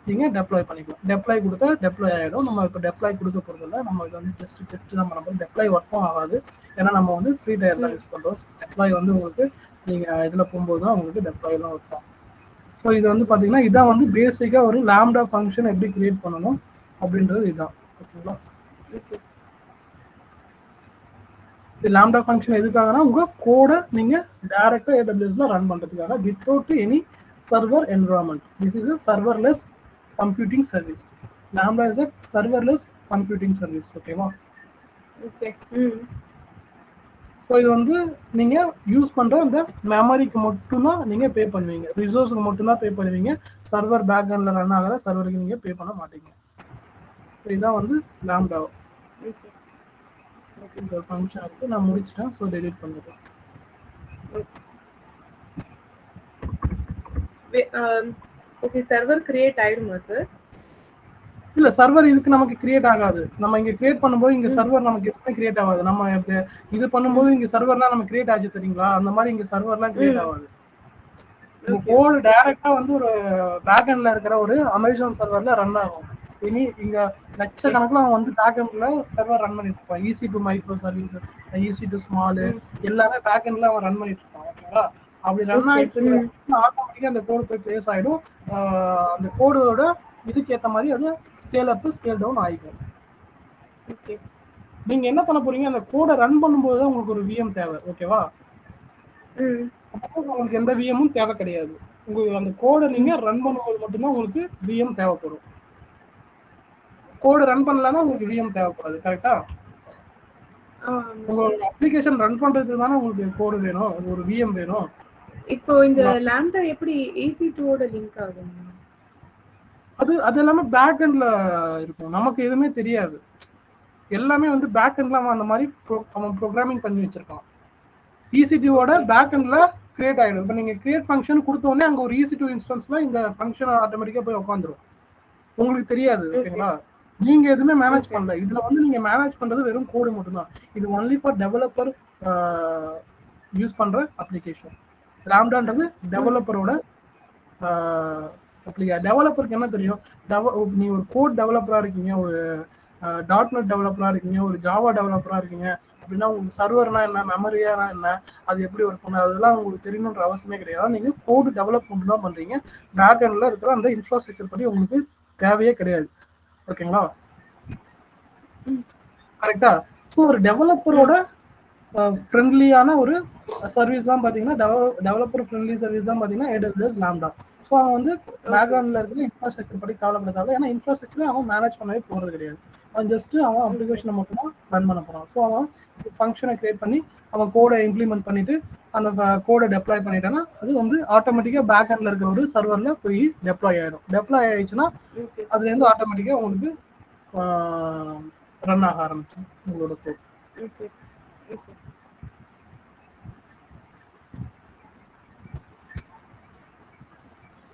நீங்கள் டெப்ளாய் பண்ணிக்கலாம். டெப்ளாய் கொடுத்தா டெப்ளாய் ஆகிடும். நம்ம இப்போ டெப்ளாய் கொடுக்க போகிறதில்ல. நம்ம இது வந்து டெஸ்ட் தான் பண்ண போகிறோம். டெப்ளாய் ஒர்க்கும் ஆகாது. ஏன்னா நம்ம வந்து ஃப்ரீ டயர் தான் யூஸ் பண்ணுறோம். டெப்ளாய் வந்து உங்களுக்கு நீங்கள் இதில் போகும்போது தான் உங்களுக்கு டெப்ளாய்லாம் ஒர்க் ஆகும். ஸோ இது வந்து பார்த்தீங்கன்னா இதான் வந்து பேசிக்காக ஒரு லாம்டா ஃபங்க்ஷன் எப்படி கிரியேட் பண்ணணும் அப்படின்றது இதுதான். ஓகேங்களா? இது லாம்டா ஃபங்க்ஷன் எதுக்காகனா உங்கள் கோடை நீங்கள் டேரெக்டாக AWSல ரன் பண்ணுறதுக்காக without any server environment. This is a serverless computing service. Lambda is a serverless computing service. ஓகேவா? ஓகே. ஸோ இது வந்து நீங்கள் யூஸ் பண்ணுற அந்த மெமரிக்கு மட்டும்தான் நீங்கள் பே பண்ணுவீங்க, ரிசோர்ஸுக்கு மட்டும்தான் பே பண்ணுவீங்க. சர்வர் பேக்ரவுண்டில் ரன் ஆகிற சர்வருக்கு நீங்கள் பே பண்ண மாட்டீங்க. ஸோ இதுதான் வந்து லாம்டா. ஓகே சார், ஃபங்க்ஷன் இருக்குது, நான் முடிச்சிட்டேன். ஸோ டெலிட் பண்ணிடுறேன். ஓகே, சர்வர் கிரியேட் ஆயிடுமா சார்? இல்லை, சர்வர் இதுக்கு நமக்கு கிரியேட் ஆகாது. நம்ம இங்கே கிரியேட் பண்ணும்போது இங்கே சர்வர் நமக்கு எதுவுமே கிரியேட் ஆகாது. நம்ம இது பண்ணும்போது இங்கே சர்வர்லாம் நம்ம கிரியேட் ஆச்சு தெரியுங்களா? அந்த மாதிரி இங்கே சர்வர்லாம் கிரியேட் ஆகாது. உங்க கோடு டைரக்டா வந்து ஒரு பேக்எண்ட்ல இருக்கிற ஒரு அமேசான் சர்வர்ல ரன் ஆகும். இனி இங்க லட்சக்கணக்கில் அவன் வந்து பேக்எண்ட்ல சர்வர் ரன் பண்ணிட்டு இருப்பான். EC2 micro service, EC2 small எல்லாமே பேக்எண்ட்ல அவன் ரன் பண்ணிட்டு இருப்பான். ஓகேங்களா? அப்படி ரன் ஆகிட்டு ஆட்டோமேட்டிக்கா அந்த கோடு போய் பிளேஸ் ஆயிடும். அந்த கோடோட இதுக்கு ஏற்ற மாதிரி அது ஸ்கேல் அப் ஸ்கேல் டவுன் ஆகிக்கும். நீங்க என்ன பண்ண போறீங்க, அந்த கோடை ரன் பண்ணும்போது தான் உங்களுக்கு ஒரு VM தேவை. ஓகேவா? உங்களுக்கு எந்த விஎம்மும் தேவை கிடையாது. உங்களுக்கு அந்த கோடை நீங்க ரன் பண்ணும்போது மட்டும்தான் உங்களுக்கு VM தேவைப்படும். கோடு ரன் பண்ணலன்னா உங்களுக்கு VM தேவைப்படாது. கரெக்டா? உங்களோட அப்ளிகேஷன் ரன் பண்றதுக்கு தானே உங்களுக்கு கோடு வேணும், ஒரு VM வேணும். இப்போ இந்த லாம்டா எப்படி EC2 ஓட லிங்க் ஆகும்? அது எல்லாமே பேக் எண்ட்ல இருக்கும். நமக்கு எதுவுமே தெரியாது. எல்லாமே வந்து பேக் எண்ட்ல அவன் அந்த மாதிரி அவன் ப்ரோக்ராமிங் பண்ணி வச்சிருக்கான். EC2ஓட பேக் எண்ட்ல கிரியேட் ஆகிடும். இப்போ நீங்கள் கிரியேட் ஃபங்க்ஷன் கொடுத்த உடனே அங்கே ஒரு EC2 இன்ஸ்டன்ஸ்ல இந்த ஃபங்க்ஷன் ஆட்டோமேட்டிக்காக போய் உட்காந்துரும். உங்களுக்கு தெரியாது. ஓகேங்களா? நீங்க எதுவுமே மேனேஜ் பண்ணல. இதுல வந்து நீங்க மேனேஜ் பண்றது வெறும் கோடு மட்டும்தான். இது ஒன்லி ஃபார் டெவலப்பர் யூஸ் பண்ற அப்ளிகேஷன். லாம்டான்றது டெவலப்பரோட டெவலப்பருக்கு என்ன தெரியும்? நீ ஒரு கோட் டெவலப்பரா இருக்கீங்க, ஒரு .NET டெவலப்பரா இருக்கீங்க, ஒரு ஜாவா டெவலப்பரா இருக்கீங்க அப்படின்னா உங்களுக்கு சர்வர்னா என்ன, மெமரியானா என்ன, அது எப்படி ஒர்க் பண்ணு, அதெல்லாம் உங்களுக்கு தெரியணுன்ற அவசியமே கிடையாது. நீங்க கோடு டெவலப்மெண்ட் தான் பண்றீங்க. பேக் எண்ட்ல இருக்கிற அந்த இன்ஃப்ராஸ்ட்ரக்சர் படி உங்களுக்கு தேவையே கிடையாது. ஓகேங்களா? கரெக்டா? ஸோ ஒரு டெவலப்பரோட ஃப்ரெண்ட்லியான ஒரு சர்வீஸ் தான் பார்த்தீங்கன்னா டெவலப்பர் ஃப்ரெண்ட்லி சர்வீஸ் தான் பார்த்தீங்கன்னா AWS லாம்டா. ஸோ அவன் வந்து பேக்ரவுண்டில் இருக்கிற இன்ஃப்ராஸ்ட்ரக்சர் படி கவலைப்படாத. ஏன்னா இன்ஃப்ராஸ்ட்ரக்சரை அவன் மேனேஜ் பண்ணவே போகிறது கிடையாது. அவன் ஜஸ்ட்டு அவன் அப்ளிகேஷனை மட்டும் தான் ரன் பண்ண போகிறான். ஸோ அவன் ஃபங்க்ஷனை கிரியேட் பண்ணி அவன் கோடை இம்ப்ளிமெண்ட் பண்ணிட்டு அந்த கோடை டெப்ளாய் பண்ணிட்டான்னா அது வந்து ஆட்டோமேட்டிக்காக பேக் ஹேண்டில் இருக்கிற ஒரு சர்வரில் போய் டெப்ளாய் ஆகிடும். டெப்ளாய் ஆயிடுச்சுன்னா அதுலேருந்து ஆட்டோமேட்டிக்காக உங்களுக்கு ரன் ஆக ஆரம்பிச்சு உங்களோட கோட்.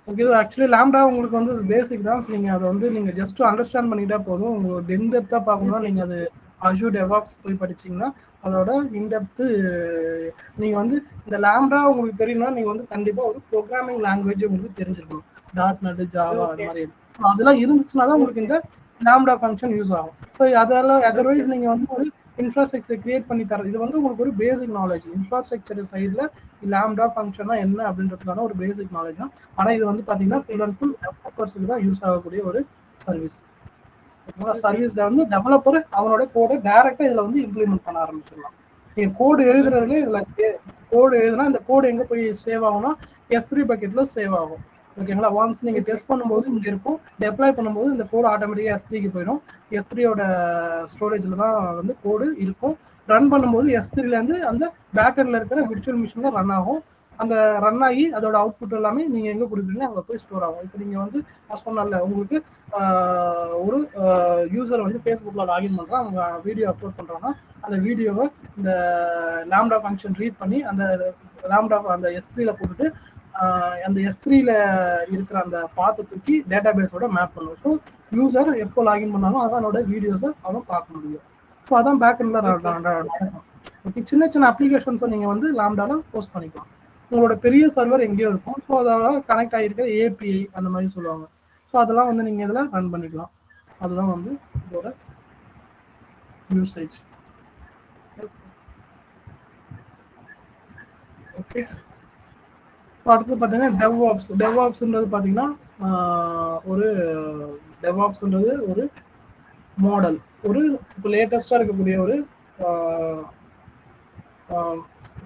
ஓகே, ஆக்சுவலி லாம்டா உங்களுக்கு வந்து பேசிக் தான். நீங்கள் அதை வந்து நீங்கள் ஜஸ்ட் அண்டர்ஸ்டாண்ட் பண்ணிட்டா போதும். உங்களுக்கு டெப்த்தாக பார்க்கணும்னா நீங்கள் அது Azure DevOps போய் படிச்சீங்கன்னா அதோட இன்டெப்த்து நீங்கள் வந்து இந்த லாம்டா உங்களுக்கு தெரியும்னா நீங்கள் வந்து கண்டிப்பாக ஒரு ப்ரோக்ராமிங் லாங்குவேஜ் உங்களுக்கு தெரிஞ்சிருக்கணும். .NET ஜாவா அது மாதிரி அதெல்லாம் இருந்துச்சுன்னா தான் உங்களுக்கு இந்த லாம்டா ஃபங்க்ஷன் யூஸ் ஆகும். ஸோ அதெல்லாம் அதர்வைஸ் நீங்கள் வந்து ஒரு இன்ஃப்ராஸ்ட்ரக்சர் கிரியேட் பண்ணி தர இது வந்து உங்களுக்கு ஒரு பேசிக் நாலேஜ். இன்ஃப்ராஸ்ட்ரக்சர் சைடில் லாம்டா ஃபங்க்ஷனா என்ன அப்படின்றதுக்கான ஒரு பேசிக் நாலேஜ் தான். ஆனால் இது வந்து பார்த்தீங்கன்னா ஃபுல் அண்ட் ஃபுல் டெவலப்பர்ஸுக்கு தான் யூஸ் ஆகக்கூடிய ஒரு சர்வீஸ். சர்வீஸ்ல வந்து டெவலப்பர் அவனோட கோடை டைரக்டா இதுல வந்து இம்ப்ளிமெண்ட் பண்ண ஆரம்பிச்சிடலாம். நீங்க கோடு எழுதுறதுல இதுல கோடு எழுதுனா இந்த கோடு எங்க போய் சேவ் ஆகும்னா S3 பக்கெட்ல சேவ் ஆகும். ஓகேங்களா? ஒன்ஸ் நீங்க டெஸ்ட் பண்ணும்போது இங்க இருக்கும், டெப்ளாய் பண்ணும்போது இந்த கோடு ஆட்டோமேட்டிக்கா S3க்கு போயிடும். S3யோட ஸ்டோரேஜ்ல தான் வந்து கோடு இருக்கும். ரன் பண்ணும்போது S3ல இருந்து அந்த பேக்கெண்ட்ல இருக்கிற விர்ச்சுவல் மிஷின்ல ரன் ஆகும். அந்த ரன் ஆகி அதோட அவுட்புட் எல்லாமே நீங்க எங்க கொடுக்குறீங்களோ அங்க போய் ஸ்டோர் ஆகும். இப்போ நீங்க வந்து நான் சொன்னல உங்களுக்கு ஒரு யூசர் வந்து ஃபேஸ்புக்கில் லாகின் பண்ணுறான், அவங்க வீடியோ அப்லோட் பண்ணுறாங்கன்னா அந்த வீடியோவை இந்த லாம்டா ஃபங்க்ஷன் ரீட் பண்ணி அந்த லாம்டா அந்த S3ல போட்டுட்டு அந்த S3ல இருக்கிற அந்த பாத்தை தூக்கி டேட்டா பேஸோட மேப் பண்ணுவோம். ஸோ யூசர் எப்போ லாகின் பண்ணாலும் அதனோட வீடியோஸை அவன் பார்க்க முடியும். ஸோ அதான் பேக்எண்ட்ல நடக்கும். ஓகே, சின்ன சின்ன அப்ளிகேஷன்ஸை நீங்கள் வந்து லாம்டால போஸ்ட் பண்ணிக்கலாம். உங்களோட பெரிய சர்வர் எங்கேயோ இருக்கும், ஸோ அதோட கனெக்ட் ஆகிருக்கிற API அந்த மாதிரி சொல்லுவாங்க. ஸோ அதெல்லாம் வந்து நீங்கள் இதில் ரன் பண்ணிக்கலாம். அதுதான் வந்து இதோட யூசேஜ். ஓகே, அடுத்து பார்த்தீங்கன்னா டெவ்ஆப்ஸ்ன்றது பார்த்தீங்கன்னா ஒரு டெவ்ஆப்ஸ்ன்றது ஒரு மாடல், ஒரு இப்போ லேட்டஸ்டாக இருக்கக்கூடிய ஒரு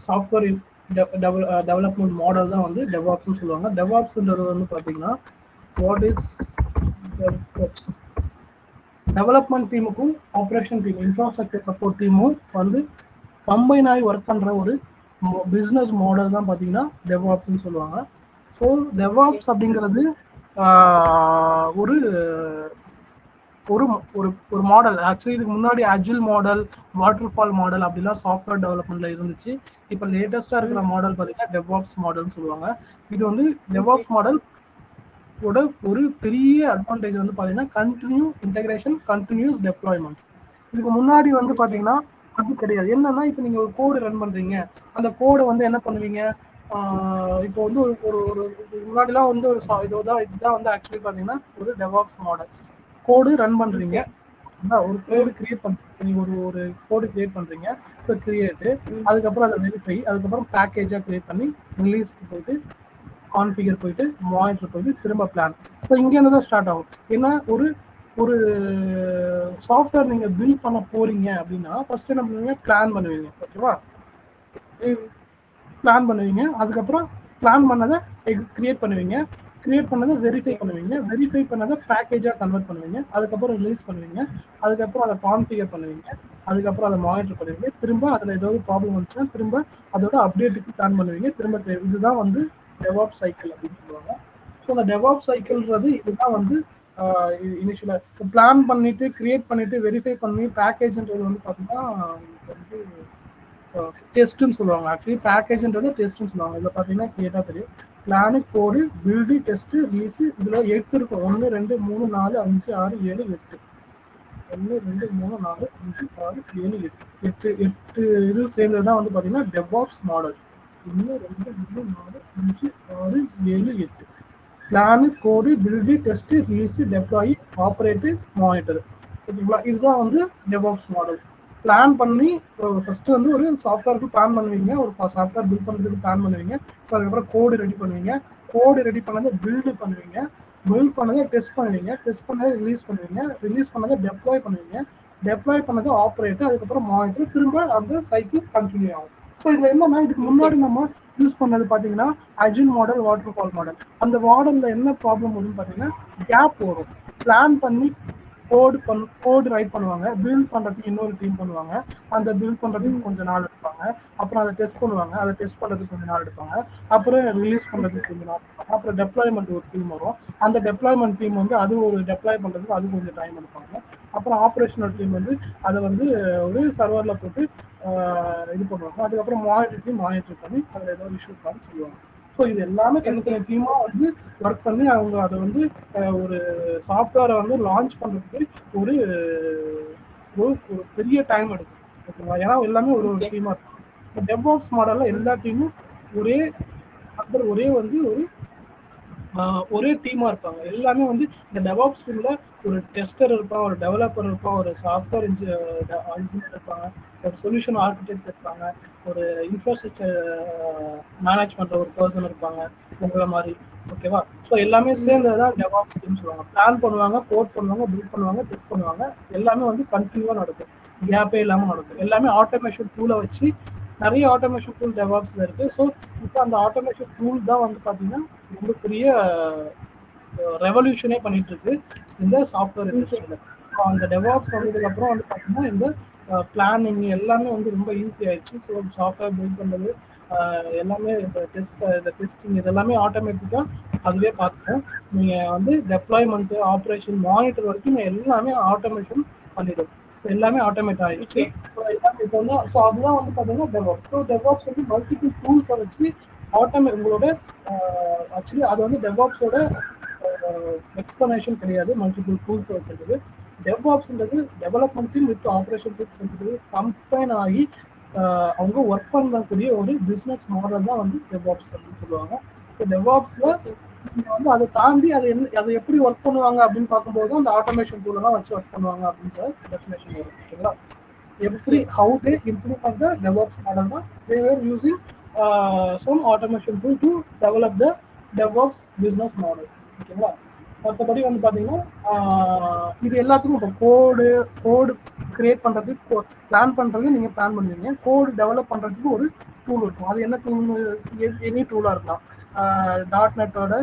சாஃப்ட்வேர் டெவலப்மெண்ட் மாடல் தான் வந்து டெவ்ஆப்ஸ்னு சொல்லுவாங்க. டெவ்ஆப்ஸ்ன்றது வந்து பார்த்தீங்கன்னா வாட் இஸ் டெவ்ஆப்ஸ்? டெவலப்மெண்ட் டீமுக்கும் ஆப்ரேஷன் டீம், இன்ஃப்ராஸ்ட்ரக்சர் சப்போர்ட் டீமும் வந்து கம்பைன் ஆகி ஒர்க் பண்ணுற ஒரு பிஸ்னஸ் மாடல் தான் பார்த்தீங்கன்னா டெவ்ஆப்ஸ்னு சொல்லுவாங்க. ஸோ டெவ்ஆப்ஸ் அப்படிங்கிறது ஒரு ஒரு ஒரு மாடல். ஆக்சுவலி இதுக்கு முன்னாடி அஜில் மாடல், வாட்டர் ஃபால் மாடல் அப்படிலாம் சாஃப்ட்வேர் டெவலப்மெண்ட்ல இருந்துச்சு. இப்போ லேட்டஸ்டாக இருக்கிற மாடல் பார்த்தீங்கன்னா டெவ்ஆப்ஸ் மாடல்னு சொல்லுவாங்க. இது வந்து டெவ்ஆப்ஸ் மாடல் ஒரு பெரிய அட்வான்டேஜ் வந்து பார்த்தீங்கன்னா கண்டினியூ இன்டெகிரேஷன், கண்டினியூஸ் டெப்ளாய்மெண்ட். இதுக்கு முன்னாடி வந்து பார்த்தீங்கன்னா அது கிடையாது. என்னன்னா இப்போ நீங்கள் ஒரு கோடு ரன் பண்ணுறீங்க, அந்த கோடை வந்து என்ன பண்ணுவீங்க, இப்போ வந்து ஒரு ஒரு முன்னாடிலாம் வந்து ஒரு இதுதான் வந்து ஆக்சுவலி பார்த்தீங்கன்னா ஒரு டெவ்ஆப்ஸ் மாடல். கோடு ரன் பண்ணுறீங்க, ஒரு கோடு கிரியேட் பண்ணுறீங்க, நீங்கள் ஒரு கோடு கிரியேட் பண்ணுறீங்க. ஸோ கிரியேட்டு, அதுக்கப்புறம் அதை வெரிஃபை, அதுக்கப்புறம் பேக்கேஜாக கிரியேட் பண்ணி ரிலீஸ்க்கு போயிட்டு கான்ஃபிகர் போயிட்டு மானிட்டர் போயிட்டு திரும்ப பிளான். ஸோ இங்கேருந்து தான் ஸ்டார்ட் ஆகும். ஏன்னா ஒரு ஒரு சாஃப்ட்வேர் நீங்கள் பில்ட் பண்ண போறீங்க அப்படின்னா ஃபர்ஸ்ட் என்ன பண்ணுவீங்க, பிளான் பண்ணுவீங்க. ஓகேவா? பிளான் பண்ணுவீங்க, அதுக்கப்புறம் பிளான் பண்ணதை கிரியேட் பண்ணுவீங்க, கிரியேட் பண்ணதை வெரிஃபை பண்ணுவீங்க, வெரிஃபை பண்ணதை பேக்கேஜாக கன்வெர்ட் பண்ணுவீங்க, அதுக்கப்புறம் ரிலீஸ் பண்ணுவீங்க, அதுக்கப்புறம் அதை கான்ஃபிகர் பண்ணுவீங்க, அதுக்கப்புறம் அதை மானிட்டர் பண்ணுவீங்க, திரும்ப அதில் ஏதாவது ப்ராப்ளம் வந்துச்சுன்னா திரும்ப அதோட அப்டேட்டுக்கு பிளான் பண்ணுவீங்க, திரும்ப இதுதான் வந்து டெவாப் சைக்கிள் அப்படின்னு சொல்லுவாங்க. ஸோ அந்த டெவாப் சைக்கிள்ன்றது இதுதான் வந்து இனிஷியலாக பிளான் பண்ணிட்டு கிரியேட் பண்ணிட்டு வெரிஃபை பண்ணி பேக்கேஜ்ன்றது வந்து பார்த்தீங்கன்னா வந்து டெஸ்ட்னு சொல்லுவாங்க. ஆக்சுவலி பேக்கேஜ்ன்றது டெஸ்ட்னு சொல்லுவாங்க. இதில் பார்த்தீங்கன்னா கிளியராக தெரியும், plan, code, build, test, release, இதில் 8 இருக்கும். 1 2 3 4 5 6 7 8. 1 2 3 4 5 6 7 8 8 இது சேர்ந்தது தான் வந்து பார்த்தீங்கன்னா DevOps model. 1 2 3 4 5 6 7 8. Plan, code, build, test, release, deploy, operate, monitor. ஓகேங்களா? இதுதான் வந்து டெவாப்ஸ் மாடல். பிளான் பண்ணி ஃபர்ஸ்ட் வந்து ஒரு சாஃப்ட்வேருக்கு பிளான் பண்ணுவீங்க, ஒரு சாஃப்ட்வேர் பில்ட் பண்ணுறதுக்கு பிளான் பண்ணுவீங்க. ஸோ அதுக்கப்புறம் கோடு ரெடி பண்ணுவீங்க, கோடு ரெடி பண்ணதை பில்டு பண்ணுவீங்க, பில்ட் பண்ணதை டெஸ்ட் பண்ணுவீங்க, டெஸ்ட் பண்ணதை ரிலீஸ் பண்ணுவீங்க, ரிலீஸ் பண்ணதை டெப்ளாய் பண்ணுவீங்க, டெப்ளாய் பண்ணதை ஆப்ரேட், அதுக்கப்புறம் மானிட்டர், திரும்ப அந்த சைக்கிள் கண்டினியூ ஆகும். ஸோ இதில் என்னன்னா இதுக்கு முன்னாடி நம்ம யூஸ் பண்ணது பார்த்தீங்கன்னா அஜில் மாடல், வாட்டர் ஃபால் மாடல். அந்த மாடலில் என்ன ப்ராப்ளம் வரும்னு பார்த்தீங்கன்னா கேப் வரும். பிளான் பண்ணி கோடு ரைட் பண்ணுவாங்க, பில்ட் பண்ணுறதுக்கு இன்னொரு டீம் பண்ணுவாங்க, அந்த பில்ட் பண்ணுறதுக்கு கொஞ்சம் நாள் எடுப்பாங்க, அப்புறம் அதை டெஸ்ட் பண்ணுவாங்க, அதை டெஸ்ட் பண்ணுறதுக்கு கொஞ்சம் நாள் எடுப்பாங்க, அப்புறம் ரிலீஸ் பண்ணுறதுக்கு கொஞ்சம் நாள் எடுப்பாங்க, அப்புறம் டெப்ளாய்மெண்ட் ஒரு டீம் வரும், அந்த டெப்ளாய்மெண்ட் டீம் வந்து அது ஒரு டெப்ளாய் பண்ணுறதுக்கு அது கொஞ்சம் டைம் எடுப்பாங்க, அப்புறம் ஆப்ரேஷனல் டீம் வந்து அதை வந்து ஒரு சர்வரில் போட்டு இது பண்ணுவாங்க, அதுக்கப்புறம் மானிட்டர் பண்ணி அதில் ஏதோ இஷ்யூ இருக்கான்னு சொல்லுவாங்க. ஸோ இது எல்லாமே தனித்தனி டீமாக வந்து ஒர்க் பண்ணி அவங்க அதை வந்து ஒரு சாஃப்ட்வேரை வந்து லான்ச் பண்ணுறதுக்கு ஒரு ஒரு ஒரு பெரிய டைம் எடுக்கும். ஓகேங்களா? ஏன்னா எல்லாமே ஒரு ஒரு டீமாக இருக்கும். இப்போ டெவாப்ஸ் மாடலில் எல்லா டீமும் ஒரே ஒரே வந்து ஒரே டீமாக இருப்பாங்க. எல்லாமே வந்து இந்த டெவாப்ஸ் டீமில் ஒரு டெஸ்டர் இருப்பான், ஒரு டெவலப்பர் இருப்பான், ஒரு சாஃப்ட்வேர் இன்ஜினியர் இருப்பாங்க, ஒரு சொல்யூஷன் ஆர்கிடெக்ட் இருப்பாங்க, ஒரு இன்ஃப்ராஸ்ட்ரக்சர் மேனேஜ் பண்ணுற ஒரு பர்சன் இருப்பாங்க உங்களை மாதிரி. ஓகேவா? ஸோ எல்லாமே சேர்ந்தது தான் டெவாப்ஸ் டீம் சொல்லுவாங்க. பிளான் பண்ணுவாங்க, கோட் பண்ணுவாங்க, பில்ட் பண்ணுவாங்க, டெஸ்ட் பண்ணுவாங்க. எல்லாமே வந்து கண்டினியூவாக நடக்கும், கேப்பே இல்லாமல் நடக்கும். எல்லாமே ஆட்டோமேஷன் டூலை வச்சு நிறைய ஆட்டோமேஷன் டூல் டெவாப்ஸில் இருக்குது. ஸோ இப்போ அந்த ஆட்டோமேஷன் டூல் தான் வந்து பார்த்தீங்கன்னா ரொம்ப பெரிய ரெவல்யூஷனே பண்ணிட்டு இருக்கு இந்த சாஃப்ட்வேர் இண்டஸ்ட்ரியில். ஸோ அந்த டெவாப்ஸ் வந்ததுக்கப்புறம் வந்து பார்த்தீங்கன்னா இந்த பிளானிங் எல்லாமே வந்து ரொம்ப ஈஸி ஆயிடுச்சு. ஸோ சாஃப்ட்வேர் பில்ட் பண்ணுறது எல்லாமே இந்த டெஸ்டிங் இதெல்லாமே ஆட்டோமேட்டிக்காக அதுவே பார்த்துட்டோம். நீங்கள் வந்து டெப்ளாய்மெண்ட்டு, ஆப்ரேஷன், மானிட்டர் வரைக்கும் எல்லாமே ஆட்டோமேஷன் பண்ணிடும். ஸோ எல்லாமே ஆட்டோமேட் ஆகிடுச்சு. ஸோ எல்லாமே இப்போ வந்து ஸோ அதுதான் வந்து பார்த்தீங்கன்னா டெவாப்ஸ். ஸோ டெவாப்ஸ் வந்து மல்டிபிள் டூல்ஸை வச்சு உங்களோட ஆக்சுவலி அது வந்து டெவாப்ஸோட எக்ஸ்பிளனேஷன் கிடையாது. மல்டிபிள் டூல்ஸ் வச்சிருக்குது. டெவாப்ஸ்ன்றது development team with operation teams combine ஆகி அவங்க ஒர்க் பண்ணக்கூடிய ஒரு பிஸ்னஸ் மாடல் தான் வந்து டெவாப்ஸ் அப்படின்னு சொல்லுவாங்க. ஸோ டெவாப்ஸில் நீங்கள் வந்து அதை தாண்டி அதை எப்படி ஒர்க் பண்ணுவாங்க அப்படின்னு பார்க்கும்போது அந்த ஆட்டோமேஷன் டூலெல்லாம் வச்சு ஒர்க் பண்ணுவாங்க அப்படின்ற டெஃபினேஷன் வரும். ஓகேங்களா? எப்படி how they implement the DevOps model தான் தே வேர் using some automation tool to develop the DevOps business model. ஓகேங்களா? மற்றபடி வந்து பார்த்தீங்கன்னா இது எல்லாத்துக்கும் இப்போ கோடு கிரியேட் பண்ணுறதுக்கு பிளான் பண்ணுறது நீங்கள் பிளான் பண்ணுவீங்க. கோடு டெவலப் பண்ணுறதுக்கு ஒரு டூல் இருக்கும். அது என்ன டூல்னு எனி டூலாக இருக்கலாம். .NET-ஓட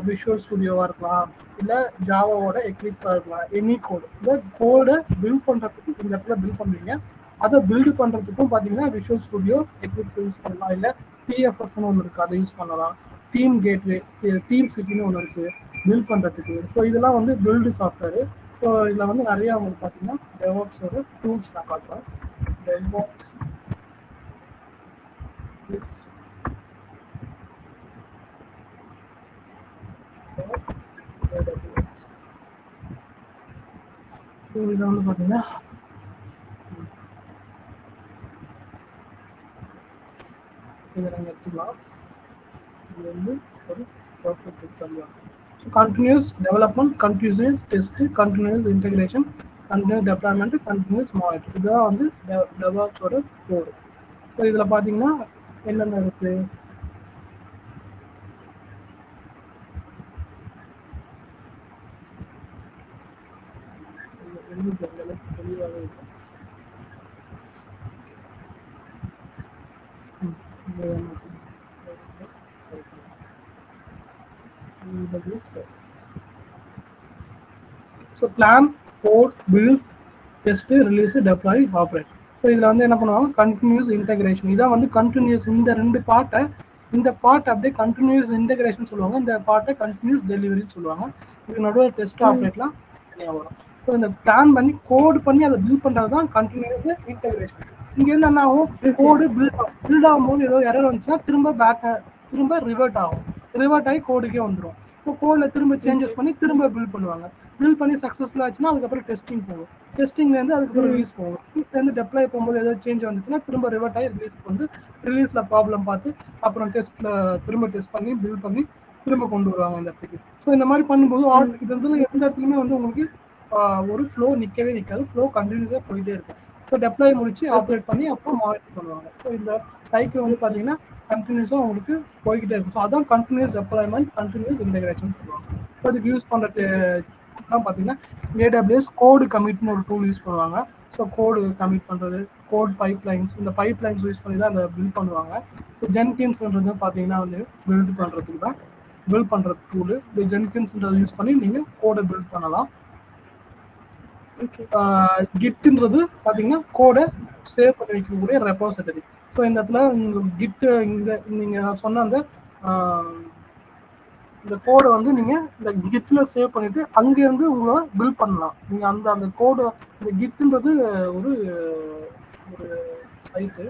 விஷுவல் ஸ்டுடியோவாக இருக்கலாம், இல்லை ஜாவாவோட எக்லிப்ஸாக இருக்கலாம். எனி கோடு இந்த கோடை பில்ட் பண்ணுறதுக்கு இந்த இடத்துல பில்ட் பண்ணுவீங்க. அதை பில்டு பண்ணுறதுக்கும் பார்த்தீங்கன்னா விஷுவல் ஸ்டுடியோ, எக்லிப்ஸ் யூஸ் பண்ணலாம், இல்லை டிஎஃப்எஸ்ன்னு ஒன்று இருக்குது அதை யூஸ் பண்ணலாம். டீம் கேட்வே, டீம் சிட்டின்னு ஒன்று இருக்குது பில்ட் பண்ணுறதுக்கு. ஸோ இதெல்லாம் வந்து பில்டு சாஃப்ட்வேரு. ஸோ இதில் வந்து நிறையா உங்களுக்கு பார்த்தீங்கன்னா டெவாப்ஸோட டூல்ஸ் நான் காட்டுறேன். டெவாப்ஸ் ஸோ இதில் வந்து பார்த்தீங்கன்னா இதை நீங்கள் எடுத்துக்கலாம். இது வந்து ஒரு perfect example. Continuous development, continuous test, continuous integration, continuous deployment, continuous monitor. இதுதான் வந்து டெவாப்ஸோட கோடு. ஸோ இதில் பார்த்தீங்கன்னா என்னென்ன இருக்குது? தெளிவாகவே இல்லை. So plan, code, build, test, release, deploy, operate. So இதில் வந்து என்ன பண்ணுவாங்க? Continuous integration. இதான் வந்து கண்டினியூஸ். இந்த ரெண்டு பார்ட்டை அப்படியே கண்டினியூஸ் இன்டெகிரேஷன் சொல்லுவாங்க. இந்த பார்ட்டை கண்டினியூஸ் டெலிவரின்னு சொல்லுவாங்க. இது நடுவில் டெஸ்ட், ஆப்ரேட்லாம் தனியாக வரும். ஸோ இந்த பிளான் பண்ணி கோட் பண்ணி அதை பில்ட் பண்ணுறது தான் கண்டினியூஸ் இன்டெகிரேஷன். இங்கேருந்து என்ன ஆகும்? கோடு பில்ட் ஆகும்போது ஏதோ எரர் வந்துச்சுன்னா திரும்ப ரிவர்ட் ஆகும். ரிவர்ட் ஆகி கோடுக்கே வந்துடும். ஸோ கோடில் திரும்ப சேஞ்சஸ் பண்ணி திரும்ப பில்ட் பண்ணுவாங்க. பில்ட் பண்ணி சக்ஸஸ்ஃபுல்லாக ஆச்சுன்னா அதுக்கப்புறம் டெஸ்டிங் போகும். டெஸ்டிங்லேருந்து அதுக்கப்புறம் ரிலீஸ் போகும். ரிலீஸ்லேருந்து டெப்ளாய் போகும்போது ஏதோ சேஞ்ச் வந்துச்சுன்னா திரும்ப ரிவர்ட் ஆகி ரிலீஸ்க்கு வந்து ரிலீஸில் ப்ராப்ளம் பார்த்து அப்புறம் திரும்ப டெஸ்ட் பண்ணி பில்ட் பண்ணி திரும்ப கொண்டு வருவாங்க இந்த இடத்துக்கு. ஸோ இந்த மாதிரி பண்ணும்போது இது வந்து எந்த இடத்துலையுமே வந்து உங்களுக்கு ஒரு ஃப்ளோ நிற்காது. ஃப்ளோ கண்டினியூஸாக போயிட்டே இருக்கும். ஸோ டெப்ளாய் முடிச்சு ஆப்ரேட் பண்ணி அப்புறம் மானிட்டர் பண்ணுவாங்க. ஸோ இந்த சைக்கிள் வந்து பார்த்தீங்கன்னா கண்டினியூஸாக உங்களுக்கு போய்கிட்டே இருக்கும். ஸோ அதான் கண்டினியூஸ் டெப்ளாய்மெண்ட், கண்டினியூஸ் இன்டெகிரேஷன் சொல்லுவாங்க. ஸோ அதுக்கு யூஸ் பண்ணுற பார்த்தீங்கன்னா AWS கோடு கமிட்னு ஒரு டூல் யூஸ் பண்ணுவாங்க. ஸோ கோடு கமிட் பண்ணுறது, கோட் பைப்லைன்ஸ், இந்த பைப்லைன்ஸ் யூஸ் பண்ணி தான் அதை பில்ட் பண்ணுவாங்க. ஸோ ஜென்கின்ஸ்ன்றது பார்த்தீங்கன்னா வந்து பில்ட் பண்ணுறது டூலு. இந்த ஜென்கின்ஸ்ன்றதை யூஸ் பண்ணி நீங்கள் கோடை பில்ட் பண்ணலாம். கிட்ன்றது பார்த்தீங்கன்னா கோடை சேவ் பண்ணி வைக்கக்கூடிய ரெபாசிட்டரி. ஸோ இந்த இடத்துல கிட்டு நீங்கள் சொன்ன அந்த இந்த கோடை வந்து நீங்கள் இந்த கிட்டில் சேவ் பண்ணிவிட்டு அங்கேருந்து உங்களை பில்ட் பண்ணலாம். நீங்கள் அந்த கோடை இந்த கிட்டுன்றது ஒரு சைட்டு